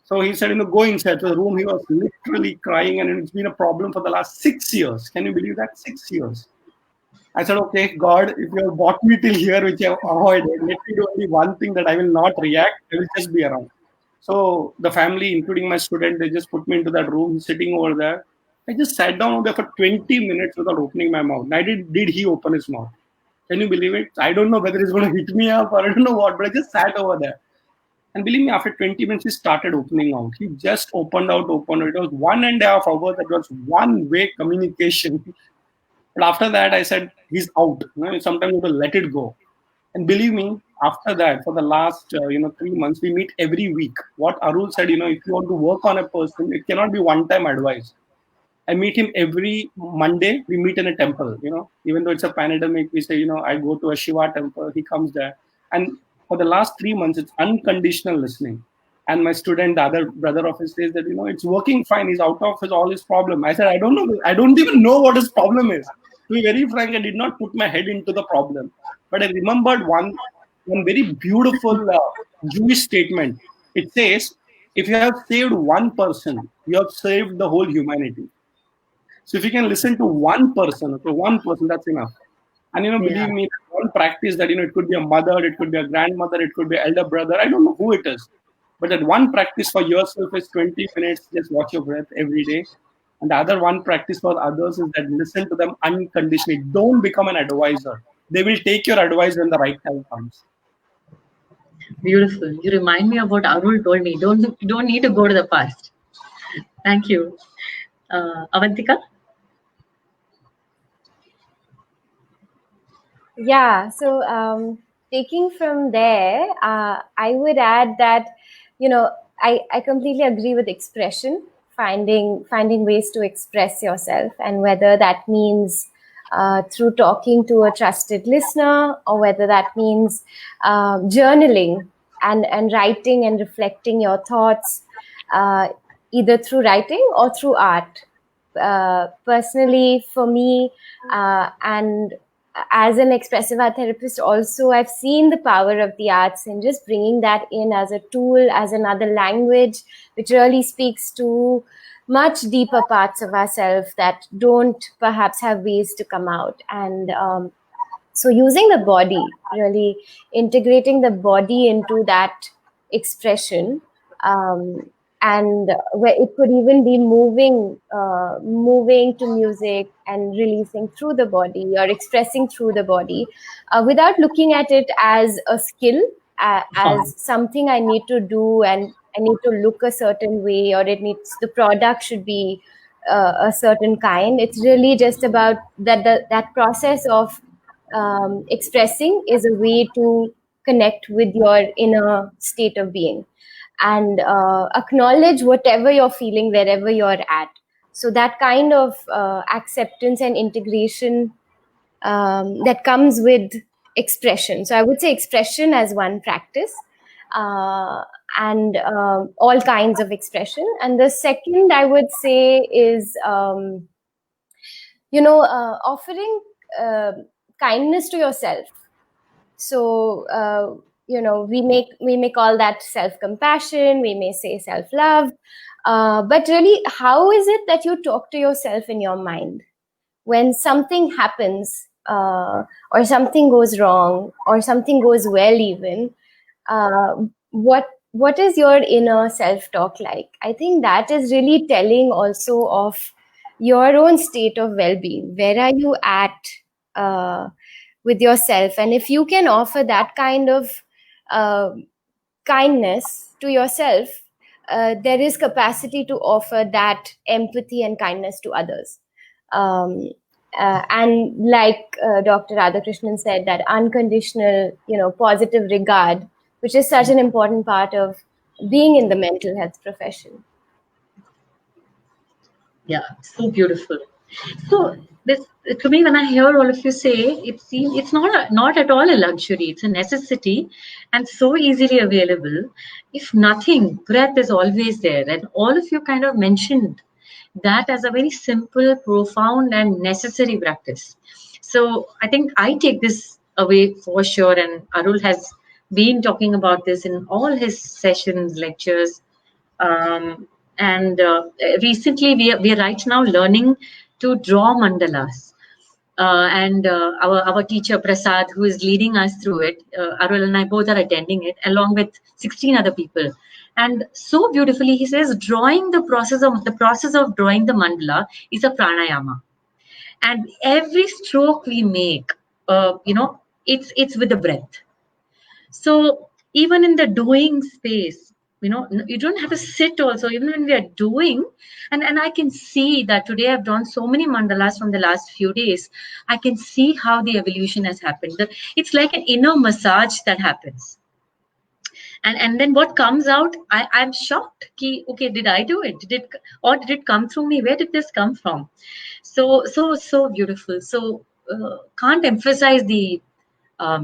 So he said, go inside to the room. He was literally crying, and it's been a problem for the last 6 years. Can you believe that? 6 years. I said, okay, God, if you have brought me till here, which I have avoided, let me do only one thing, that I will not react. I will just be around. So the family, including my student, they just put me into that room, sitting over there. I just sat down over there for 20 minutes without opening my mouth. Neither did he open his mouth. Can you believe it? I don't know whether he's going to hit me up or I don't know what, but I just sat over there. And believe me, after 20 minutes, he started opening out. He just opened out. It was 1.5 hours. That was one-way communication. But after that, I said, he's out. Sometimes you have to let it go. And believe me, after that, for the last 3 months, we meet every week. What Arul said, if you want to work on a person, it cannot be one-time advice. I meet him every Monday. We meet in a temple, even though it's a pandemic, we say, I go to a Shiva temple, he comes there. And for the last 3 months, it's unconditional listening. And my student, the other brother of his, says that, it's working fine. He's out of all his problem. I said, I don't know. I don't even know what his problem is. To be very frank, I did not put my head into the problem. But I remembered one very beautiful Jewish statement. It says, if you have saved one person, you have saved the whole humanity. So if you can listen to one person, that's enough. And believe me, one practice that it could be a mother, it could be a grandmother, it could be an elder brother. I don't know who it is, but that one practice for yourself is 20 minutes. Just watch your breath every day. And the other one practice for others is that listen to them unconditionally. Don't become an advisor. They will take your advice when the right time comes. Beautiful. You remind me of what Arul told me. Don't need to go to the past. Thank you. Avantika? Yeah, so taking from there, I would add that, I completely agree with expression, finding ways to express yourself, and whether that means through talking to a trusted listener, or whether that means journaling and writing and reflecting your thoughts, either through writing or through art. Personally, for me, and as an expressive art therapist also, I've seen the power of the arts and just bringing that in as a tool, as another language, which really speaks to much deeper parts of ourselves that don't perhaps have ways to come out. And So using the body, really integrating the body into that expression, and where it could even be moving to music and releasing through the body or expressing through the body, without looking at it as a skill, as something I need to do and I need to look a certain way, or the product should be a certain kind. It's really just about that process of expressing is a way to connect with your inner state of being, and acknowledge whatever you're feeling wherever you're at. So that kind of acceptance and integration that comes with expression. So I would say expression as one practice, and all kinds of expression. And the second I would say is offering kindness to yourself. So we may call that self-compassion, we may say self-love, but really, how is it that you talk to yourself in your mind when something happens, or something goes wrong, or something goes well even? What is your inner self-talk like? I think that is really telling also of your own state of well-being. Where are you at with yourself? And if you can offer that kind of kindness to yourself, there is capacity to offer that empathy and kindness to others. And like Dr. Radhakrishnan said, that unconditional, positive regard, which is such an important part of being in the mental health profession. Yeah, so beautiful. So this, to me, when I hear all of you say, it seems it's not at all a luxury. It's a necessity, and so easily available. If nothing, breath is always there, and all of you kind of mentioned that as a very simple, profound, and necessary practice. So I think I take this away for sure, and Arul has been talking about this in all his sessions, lectures. And recently, we are right now learning to draw mandalas. And our teacher Prasad, who is leading us through it, Arul and I both are attending it, along with 16 other people. And so beautifully, he says, the process of drawing the mandala is a pranayama. And every stroke we make, it's with the breath. So even in the doing space, you don't have to sit also, even when we are doing. And I can see that today I've drawn so many mandalas from the last few days. I can see how the evolution has happened. It's like an inner massage that happens. And then what comes out, I'm shocked. Okay, did I do it? Did it come through me? Where did this come from? So beautiful. So can't emphasize the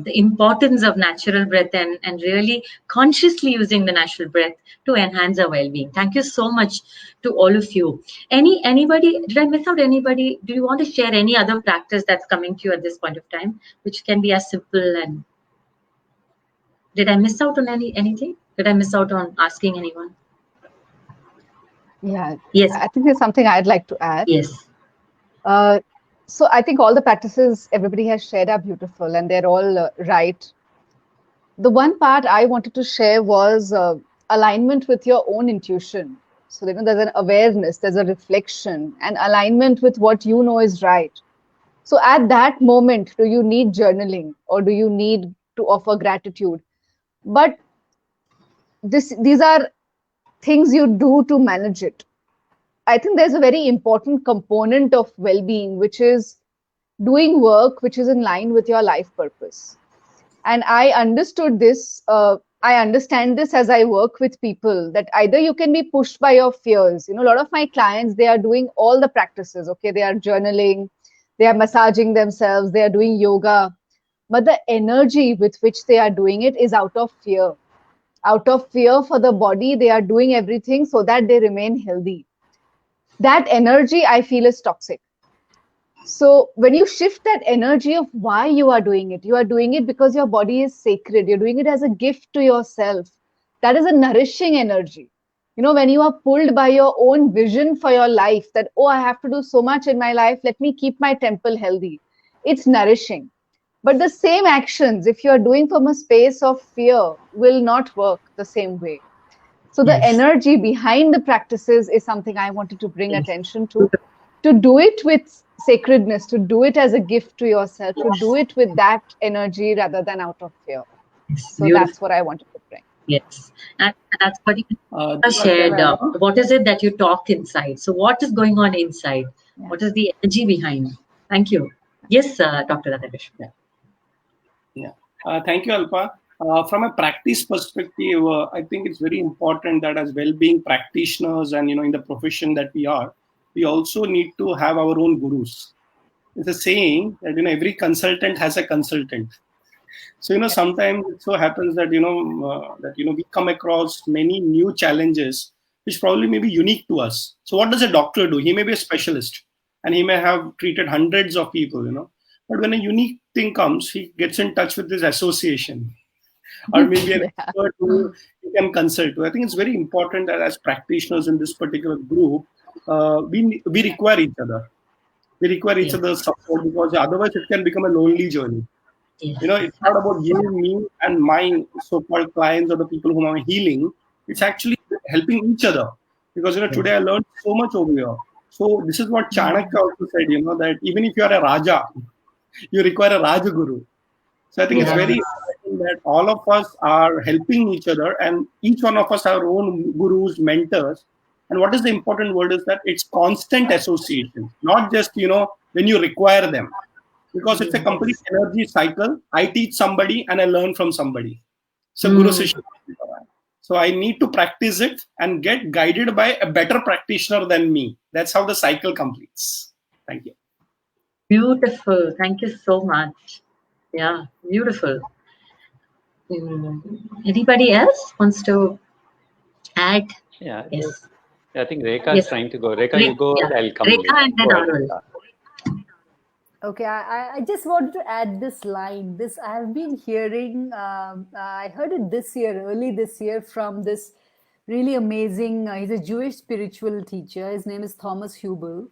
importance of natural breath and really consciously using the natural breath to enhance our well-being. Thank you so much to all of you. Anybody, did I miss out anybody? Do you want to share any other practice that's coming to you at this point of time, which can be as simple? And did I miss out on anything? Did I miss out on asking anyone? Yeah. Yes. I think there's something I'd like to add. Yes. So I think all the practices everybody has shared are beautiful, and they're all right. The one part I wanted to share was alignment with your own intuition. So there's an awareness, there's a reflection, and alignment with what you know is right. So at that moment, do you need journaling, or do you need to offer gratitude? But these are things you do to manage it. I think there's a very important component of well-being, which is doing work which is in line with your life purpose. And I understood this. I understand this as I work with people, that either you can be pushed by your fears. A lot of my clients, they are doing all the practices. Okay, they are journaling, they are massaging themselves, they are doing yoga. But the energy with which they are doing it is out of fear. Out of fear for the body, they are doing everything so that they remain healthy. That energy, I feel, is toxic. So when you shift that energy of why you are doing it because your body is sacred. You're doing it as a gift to yourself. That is a nourishing energy. When you are pulled by your own vision for your life, that, I have to do so much in my life, let me keep my temple healthy. It's nourishing. But the same actions, if you're doing from a space of fear, will not work the same way. So the Yes. energy behind the practices is something I wanted to bring Yes. attention to do it with sacredness, to do it as a gift to yourself, to do it with that energy rather than out of fear. Yes. So that's what I wanted to bring. Yes, and that's what you Deepa, shared. can I add on? What is it that you talk inside? So, what is going on inside? Yeah. What is the energy behind? Thank you. Yes, Dr. Radhakrishnan. Thank you, Alpa. From a practice perspective, I think it's very important that as well-being practitioners and in the profession that we are, we also need to have our own gurus. It's a saying that every consultant has a consultant. So sometimes it so happens that we come across many new challenges which probably may be unique to us. So what does a doctor do? He may be a specialist and he may have treated hundreds of people. But when a unique thing comes, he gets in touch with his association or maybe an expert who he can consult to. I think it's very important that as practitioners in this particular group, we require each other. We require each other's support because otherwise it can become a lonely journey. Yes. It's not about giving me and my so-called clients or the people whom I'm healing. It's actually helping each other because today I learned so much over here. So this is what Chanakya also said. That even if you are a Raja, you require a Rajaguru. So I think it's very important that all of us are helping each other, and each one of us have our own gurus, mentors. And what is the important word is that it's constant association, not just when you require them. Because it's a complete energy cycle. I teach somebody and I learn from somebody. So Guru Sishya. So I need to practice it and get guided by a better practitioner than me. That's how the cycle completes. Thank you. Beautiful. Thank you so much. Yeah, beautiful. Anybody else wants to add? Yeah. Yes. I think Rekha is trying to go. Rekha, you go. Yeah. I'll come. Rekha and then Arul. Okay, I just wanted to add this line. This I have been hearing. I heard it early this year, from this really amazing. He's a Jewish spiritual teacher. His name is Thomas Hubel,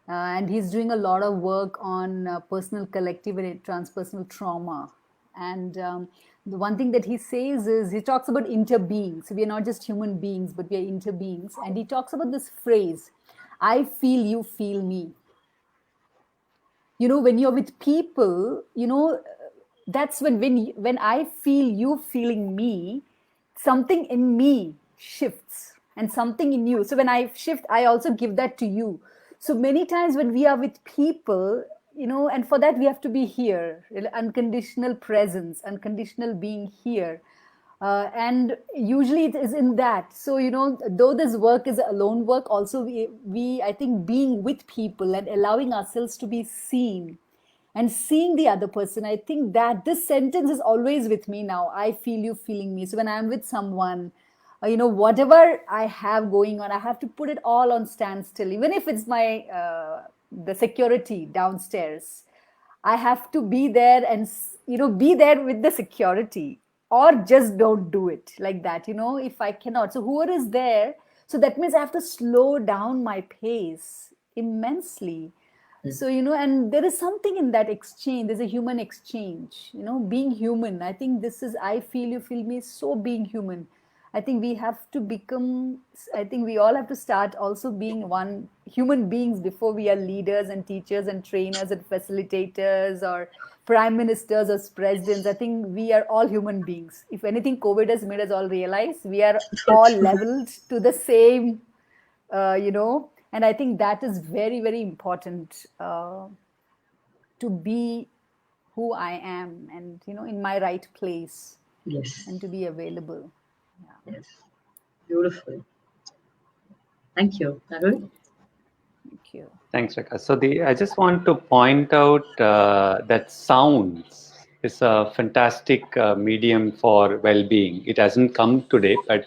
and he's doing a lot of work on personal, collective, and transpersonal trauma. And the one thing that he says is, he talks about interbeings. We are not just human beings, but we are interbeings. And he talks about this phrase, "I feel you feel me." When you're with people, that's when I feel you feeling me, something in me shifts and something in you. So when I shift, I also give that to you. So many times when we are with people, and for that we have to be here, unconditional presence, unconditional being here. And usually it is in that. So, though this work is alone work, also we, I think, being with people and allowing ourselves to be seen and seeing the other person. I think that this sentence is always with me now. I feel you feeling me. So when I'm with someone, whatever I have going on, I have to put it all on standstill. Even if it's my, the security downstairs, I have to be there and, be there with the security. Or just don't do it like that, if I cannot. So whoever is there, so that means I have to slow down my pace immensely. So, and there is something in that exchange. There's a human exchange, being human. I think this is, I feel you feel me, so being human. I think we have to become, I think we all have to start also being one human beings before we are leaders and teachers and trainers and facilitators or prime ministers or presidents. I think we are all human beings. If anything, COVID has made us all realize we are all leveled to the same, and I think that is very, very important, to be who I am and, in my right place. Yes. And to be available. Yeah. Yes. Beautiful. Thank you. Arul? Thank you. Thanks, Rekha. So I just want to point out that sounds is a fantastic medium for well-being. It hasn't come today, but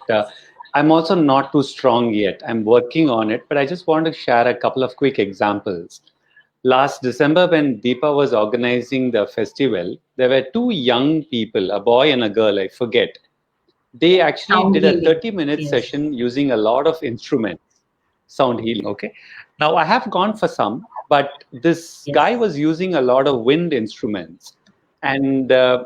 I'm also not too strong yet. I'm working on it, but I just want to share a couple of quick examples. Last December, when Deepa was organizing the festival, there were two young people, a boy and a girl, I forget. They actually did a 30-minute session using a lot of instruments, sound healing, okay? Now, I have gone for some, but this guy was using a lot of wind instruments. and I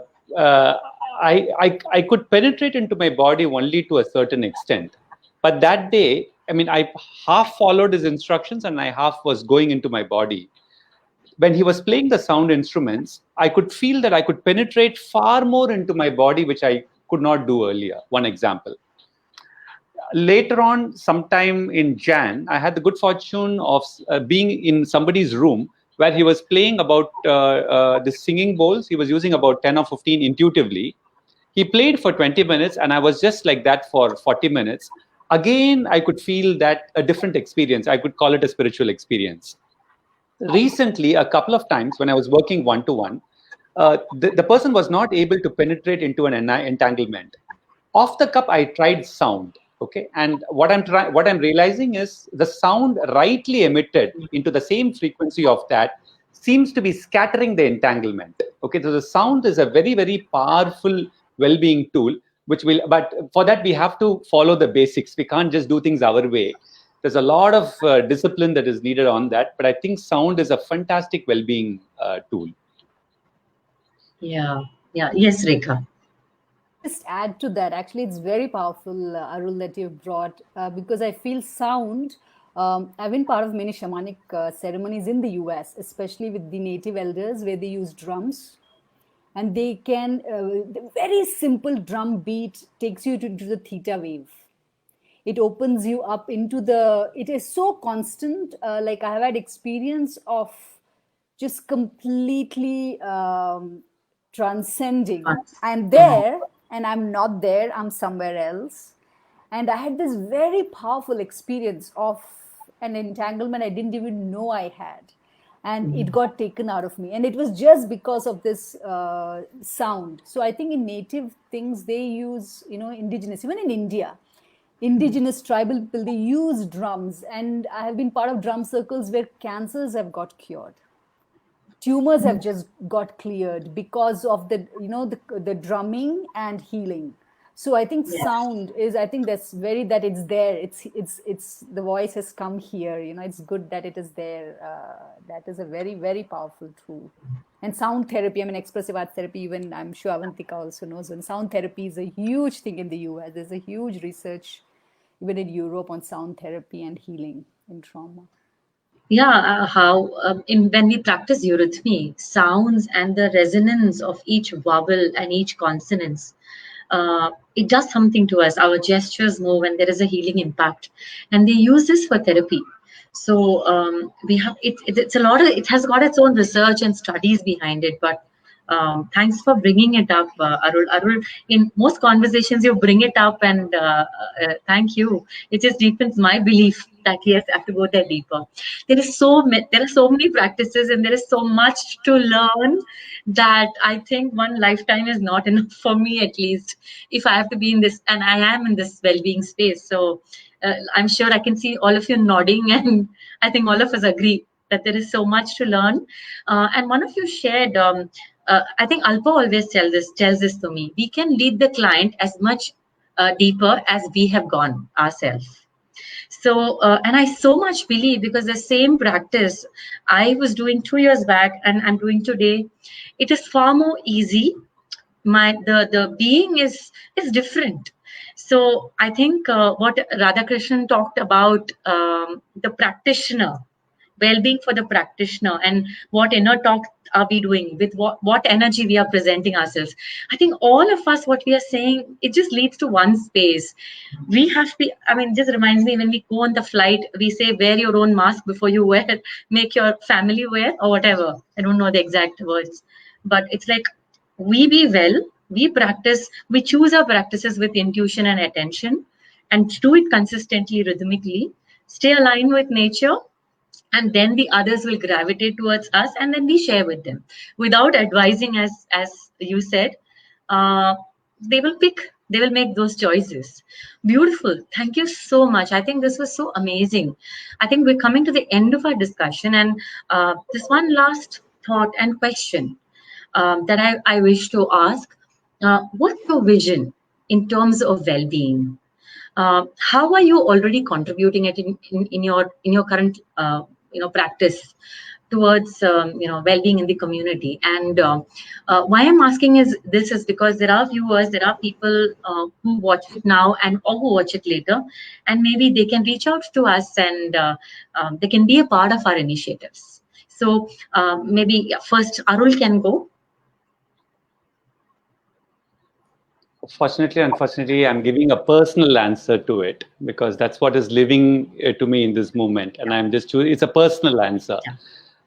could penetrate into my body only to a certain extent. But that day, I mean, I half followed his instructions and I half was going into my body. When he was playing the sound instruments, I could feel that I could penetrate far more into my body, which I could not do earlier. One example. Later on, sometime in Jan, I had the good fortune of being in somebody's room where he was playing about the singing bowls. He was using about 10 or 15 intuitively. He played for 20 minutes and I was just like that for 40 minutes. Again, I could feel that a different experience. I could call it a spiritual experience. Recently, a couple of times when I was working one-to-one, the person was not able to penetrate into an entanglement. Off the cup, I tried sound. Okay, and what I'm realizing is the sound rightly emitted into the same frequency of that seems to be scattering the entanglement. Okay, so the sound is a very, very powerful well-being tool, but for that we have to follow the basics. We can't just do things our way. There's a lot of discipline that is needed on that, but I think sound is a fantastic well-being tool. Yeah. Yes, Rekha. Just add to that. Actually, it's very powerful, Arul, that you've brought, because I feel sound. I've been part of many shamanic ceremonies in the US, especially with the native elders, where they use drums. And they can, the very simple drum beat takes you to the theta wave. It opens you up into it is so constant. Like I have had experience of just completely transcending. I'm there and I'm not there, I'm somewhere else. And I had this very powerful experience of an entanglement I didn't even know I had. And it got taken out of me. And it was just because of this sound. So I think in native things, they use, indigenous, even in India, indigenous tribal people, they use drums. And I have been part of drum circles where cancers have got cured. Tumors have just got cleared because of the drumming and healing. So I think sound is, I think that it's there. It's the voice has come here. It's good that it is there. That is a very, very powerful tool. And sound therapy, expressive art therapy, even I'm sure Avantika also knows. And sound therapy is a huge thing in the US. There's a huge research, even in Europe, on sound therapy and healing in trauma. Yeah, when we practice eurythmy, sounds and the resonance of each vowel and each consonants, it does something to us. Our gestures move and there is a healing impact. And they use this for therapy. So we have it's a lot of, it has got its own research and studies behind it. But thanks for bringing it up, Arul. Arul, in most conversations you bring it up, and thank you. It just deepens my belief that yes, I have to go there deeper. There are so many practices, and there is so much to learn that I think one lifetime is not enough for me, at least, if I have to be in this, and I am in this well-being space. So I'm sure I can see all of you nodding, and I think all of us agree that there is so much to learn. And one of you shared, I think Alpa always tells this to me. We can lead the client as much deeper as we have gone ourselves. So, and I so much believe, because the same practice I was doing 2 years back and I'm doing today, it is far more easy. The being is different. So I think what Radhakrishnan talked about, the practitioner, well-being for the practitioner, and what inner talk are we doing with what energy we are presenting ourselves. I think all of us, what we are saying, it just leads to one space. We have to, it just reminds me, when we go on the flight, we say, wear your own mask before you make your family wear, or whatever. I don't know the exact words, but it's like, we be well, we practice, we choose our practices with intuition and attention, and do it consistently, rhythmically, stay aligned with nature, and then the others will gravitate towards us, and then we share with them without advising, as you said. They will make those choices. Beautiful. Thank you so much. I think this was so amazing. I think we're coming to the end of our discussion, and this one last thought and question that I wish to ask. What's your vision in terms of well-being? How are you already contributing it in your current practice? towards well-being in the community. And why I'm asking is because there are viewers, there are people who watch it now and or who watch it later, and maybe they can reach out to us and they can be a part of our initiatives. So maybe first Arul can go. Fortunately, unfortunately, I'm giving a personal answer to it because that's what is living to me in this moment. And I'm just choosing, it's a personal answer. Yeah.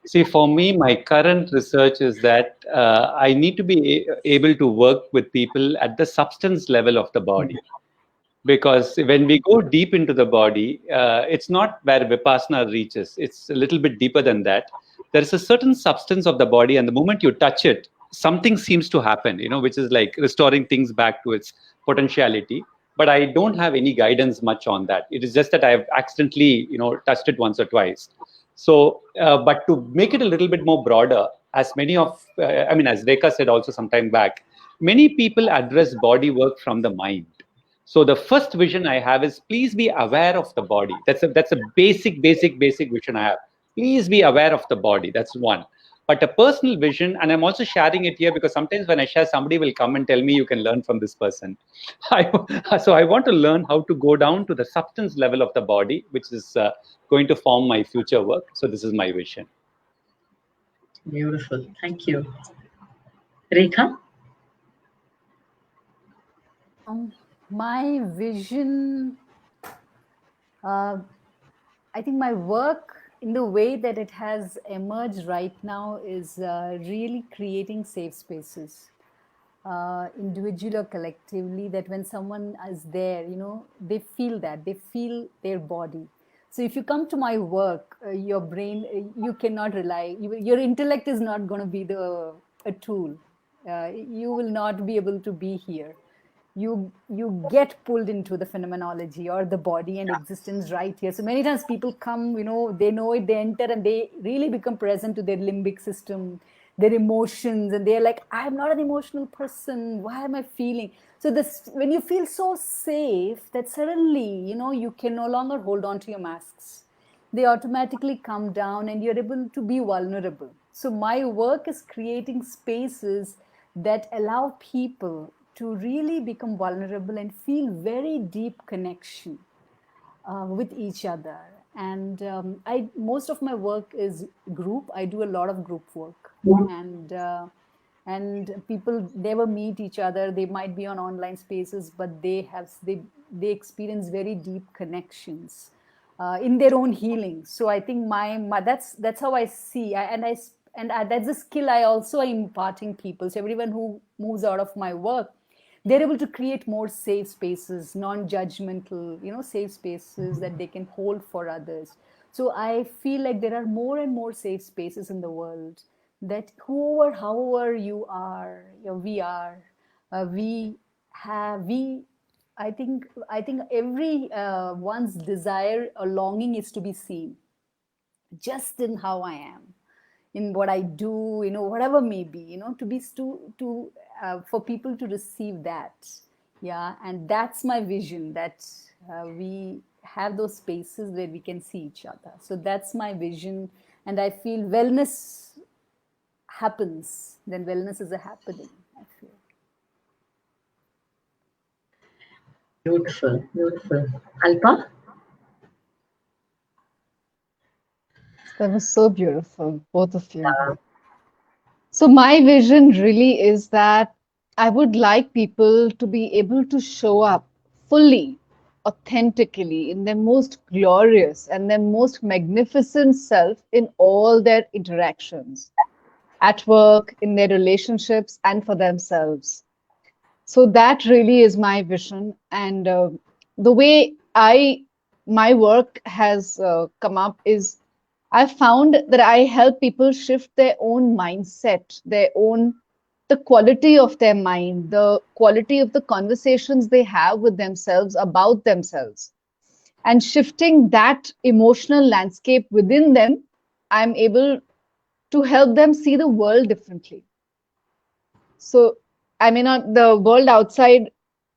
See, for me, my current research is that I need to be able to work with people at the substance level of the body. Because when we go deep into the body, it's not where Vipassana reaches. It's a little bit deeper than that. There is a certain substance of the body, and the moment you touch it, something seems to happen, which is like restoring things back to its potentiality. But I don't have any guidance much on that. It is just that I've accidentally, touched it once or twice. So, but to make it a little bit more broader, as many of, as Rekha said also some time back, many people address body work from the mind. So the first vision I have is please be aware of the body. That's a basic vision I have. Please be aware of the body. That's one. But a personal vision, and I'm also sharing it here because sometimes when I share, somebody will come and tell me you can learn from this person. So I want to learn how to go down to the substance level of the body, which is going to form my future work. So this is my vision. Beautiful. Thank you. Rekha? My vision, I think my work in the way that it has emerged right now is really creating safe spaces, individually or collectively, that when someone is there, they feel their body. So if you come to my work, your brain, you cannot rely, your intellect is not going to be a tool. You will not be able to be here. You get pulled into the phenomenology or the body and existence right here. So many times people come, they know it, they enter and they really become present to their limbic system, their emotions, and they're like, I'm not an emotional person. Why am I feeling? So when you feel so safe that suddenly, you can no longer hold on to your masks. They automatically come down and you're able to be vulnerable. So my work is creating spaces that allow people to really become vulnerable and feel very deep connection with each other. And most of my work is group. I do a lot of group work, and people never meet each other. They might be on online spaces, but they experience very deep connections in their own healing. So I think that's how I see, and that's a skill I also am imparting people. So everyone who moves out of my work, they're able to create more safe spaces, non-judgmental, safe spaces that they can hold for others. So I feel like there are more and more safe spaces in the world that however you are, we are, I think every one's desire or longing is to be seen just in how I am, in what I do, whatever may be, for people to receive that. Yeah. And that's my vision, that we have those spaces where we can see each other. So that's my vision. And I feel wellness happens, then wellness is a happening, I feel. Beautiful. Alpa? That was so beautiful, both of you. So my vision really is that I would like people to be able to show up fully, authentically, in their most glorious and their most magnificent self in all their interactions, at work, in their relationships, and for themselves. So that really is my vision. And the way my work has come up is I found that I help people shift their own mindset, the quality of their mind, the quality of the conversations they have with themselves about themselves. And shifting that emotional landscape within them, I'm able to help them see the world differently. So, the world outside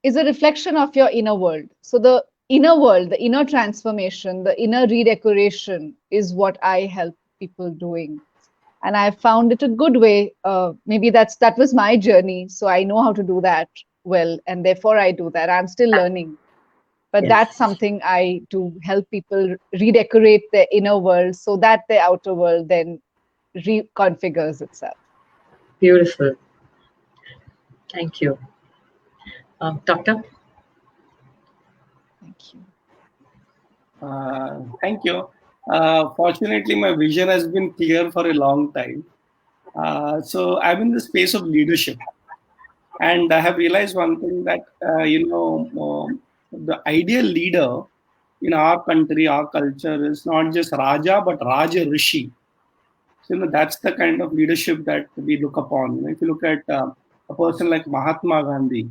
is a reflection of your inner world. So the inner world, the inner transformation, the inner redecoration is what I help people doing. and I found it a good way. Maybe that was my journey, so I know how to do that well, and therefore I do that. I'm still learning, but Yes. that's something I do, help people redecorate their inner world so that their outer world then reconfigures itself. Beautiful. Thank you. Doctor? Thank you. Thank you. Fortunately, my vision has been clear for a long time. So I'm in the space of leadership, and I have realized one thing that the ideal leader in our country, our culture, is not just Raja but Raja Rishi. So that's the kind of leadership that we look upon. If you look at a person like Mahatma Gandhi,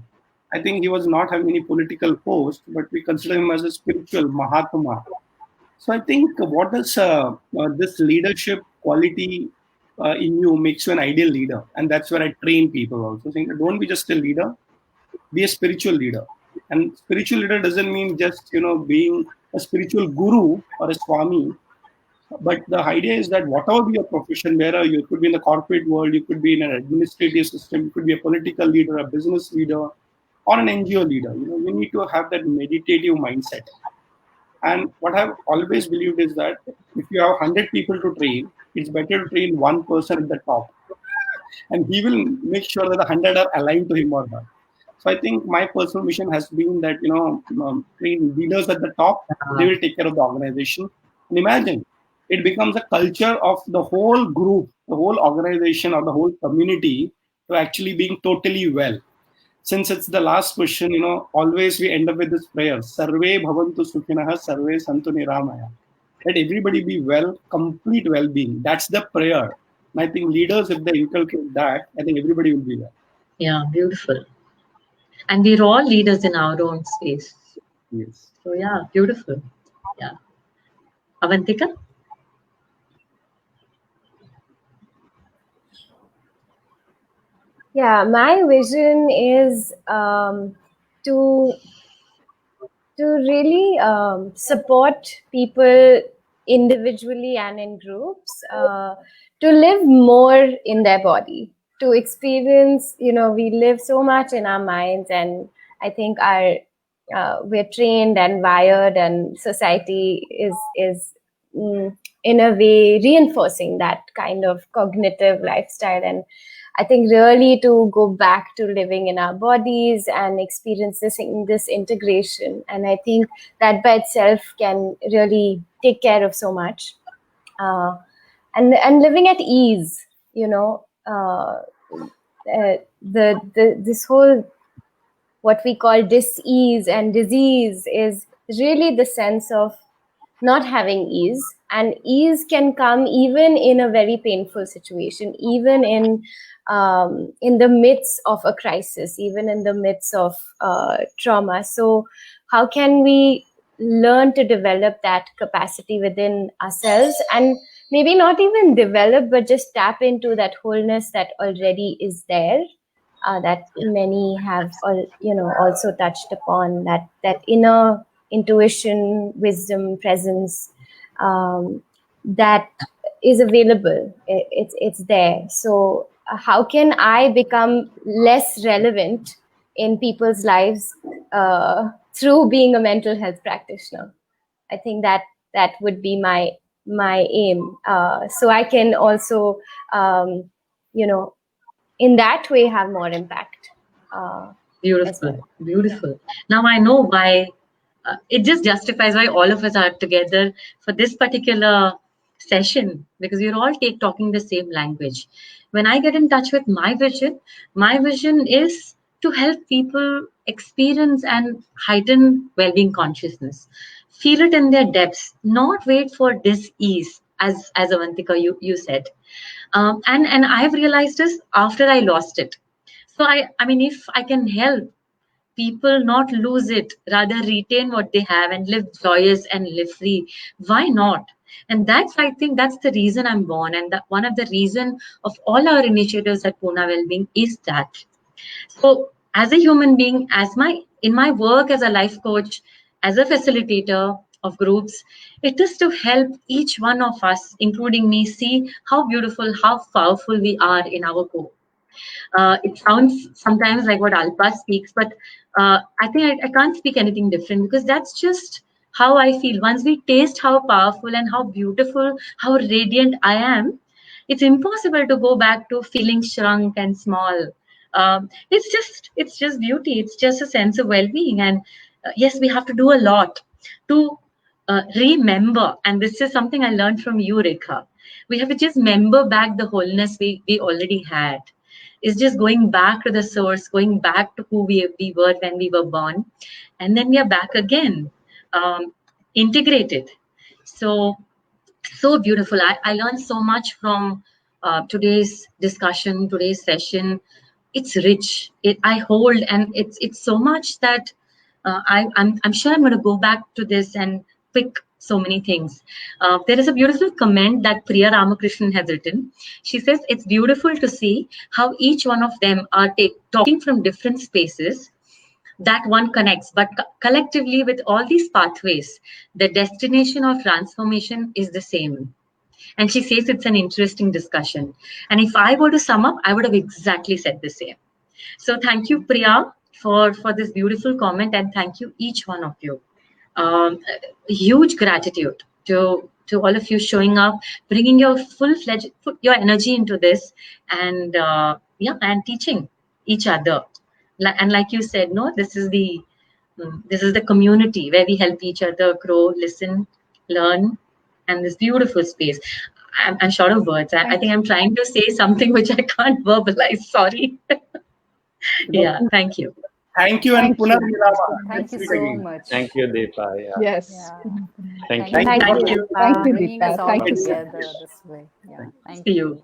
I think he was not having any political post, but we consider him as a spiritual Mahatma. So I think what does this leadership quality in you makes you an ideal leader, and that's where I train people also. Saying don't be just a leader, be a spiritual leader. And spiritual leader doesn't mean just being a spiritual guru or a swami, but the idea is that whatever be your profession, where you could be in the corporate world, you could be in an administrative system, you could be a political leader, a business leader, or an NGO leader. You need to have that meditative mindset. And what I've always believed is that if you have 100 people to train, it's better to train one person at the top. And he will make sure that the 100 are aligned to him or her. So I think my personal mission has been that, train leaders at the top, they will take care of the organization. And imagine, it becomes a culture of the whole group, the whole organization or the whole community to actually being totally well. Since it's the last question, always we end up with this prayer, Sarve bhavantu sukhinah, sarve santu niramaya. Let everybody be well, complete well-being. That's the prayer. And I think leaders, if they inculcate that, I think everybody will be well. Yeah, beautiful. And we're all leaders in our own space. Yes. So yeah, beautiful. Yeah. Avantika? Yeah, my vision is to really support people individually and in groups to live more in their body, to experience. We live so much in our minds, and I think we're trained and wired, and society is in a way reinforcing that kind of cognitive lifestyle. And I think really to go back to living in our bodies and experiencing this integration. And I think that by itself can really take care of so much. And living at ease, this whole, what we call dis-ease and disease, is really the sense of not having ease. And ease can come even in a very painful situation, even in the midst of a crisis, even in the midst of trauma. So how can we learn to develop that capacity within ourselves, and maybe not even develop, but just tap into that wholeness that already is there, that many have also touched upon, that inner intuition, wisdom, presence, that is available. It's there. So how can I become less relevant in people's lives through being a mental health practitioner? I think that would be my aim. So I can also, in that way, have more impact. Beautiful, well. beautiful. Now I know why. It just justifies why all of us are together for this particular session, because we're all talking the same language. When I get in touch with my vision is to help people experience and heighten well-being consciousness, feel it in their depths, not wait for dis-ease, as Avantika you said. And I've realized this after I lost it. So I mean, if I can help people not lose it, rather retain what they have and live joyous and live free, why not? And I think that's the reason I'm born, and that one of the reason of all our initiatives at Pune Wellbeing is that. So as a human being, in my work as a life coach, as a facilitator, of groups. It is to help each one of us, including me, see how beautiful, how powerful we are in our core. It sounds sometimes like what Alpa speaks, but I think I can't speak anything different, because that's just how I feel. Once we taste how powerful and how beautiful, how radiant I am, it's impossible to go back to feeling shrunk and small. It's just beauty. It's just a sense of well-being. And yes, we have to do a lot to remember. And this is something I learned from you, Rekha. We have to just remember back the wholeness we already had. It's just going back to the source, going back to who we were when we were born. And then we are back again, integrated. So beautiful. I learned so much from today's discussion, today's session. It's rich. I hold, and it's so much that I'm sure I'm going to go back to this and pick so many things. There is a beautiful comment that Priya Ramakrishnan has written. She says, it's beautiful to see how each one of them are talking from different spaces that one connects, but collectively with all these pathways, the destination of transformation is the same. And she says it's an interesting discussion. And if I were to sum up, I would have exactly said the same. So thank you, Priya, for this beautiful comment, and thank you, each one of you. Huge gratitude to all of you showing up, bringing your full-fledged your energy into this, and and teaching each other. And like you said, no, this is the community where we help each other grow, listen, learn, and this beautiful space. I'm short of words. I think I'm trying to say something which I can't verbalize. Sorry. Yeah, thank you. Thank you, and Punar Milava. Thank you so much. Thank you, Deepa. Yeah. Yes. Yeah. Thank you. Thank you. Thank you, Bringing us Deepa. all Thank you. together this way. Yeah. Thank See you. you.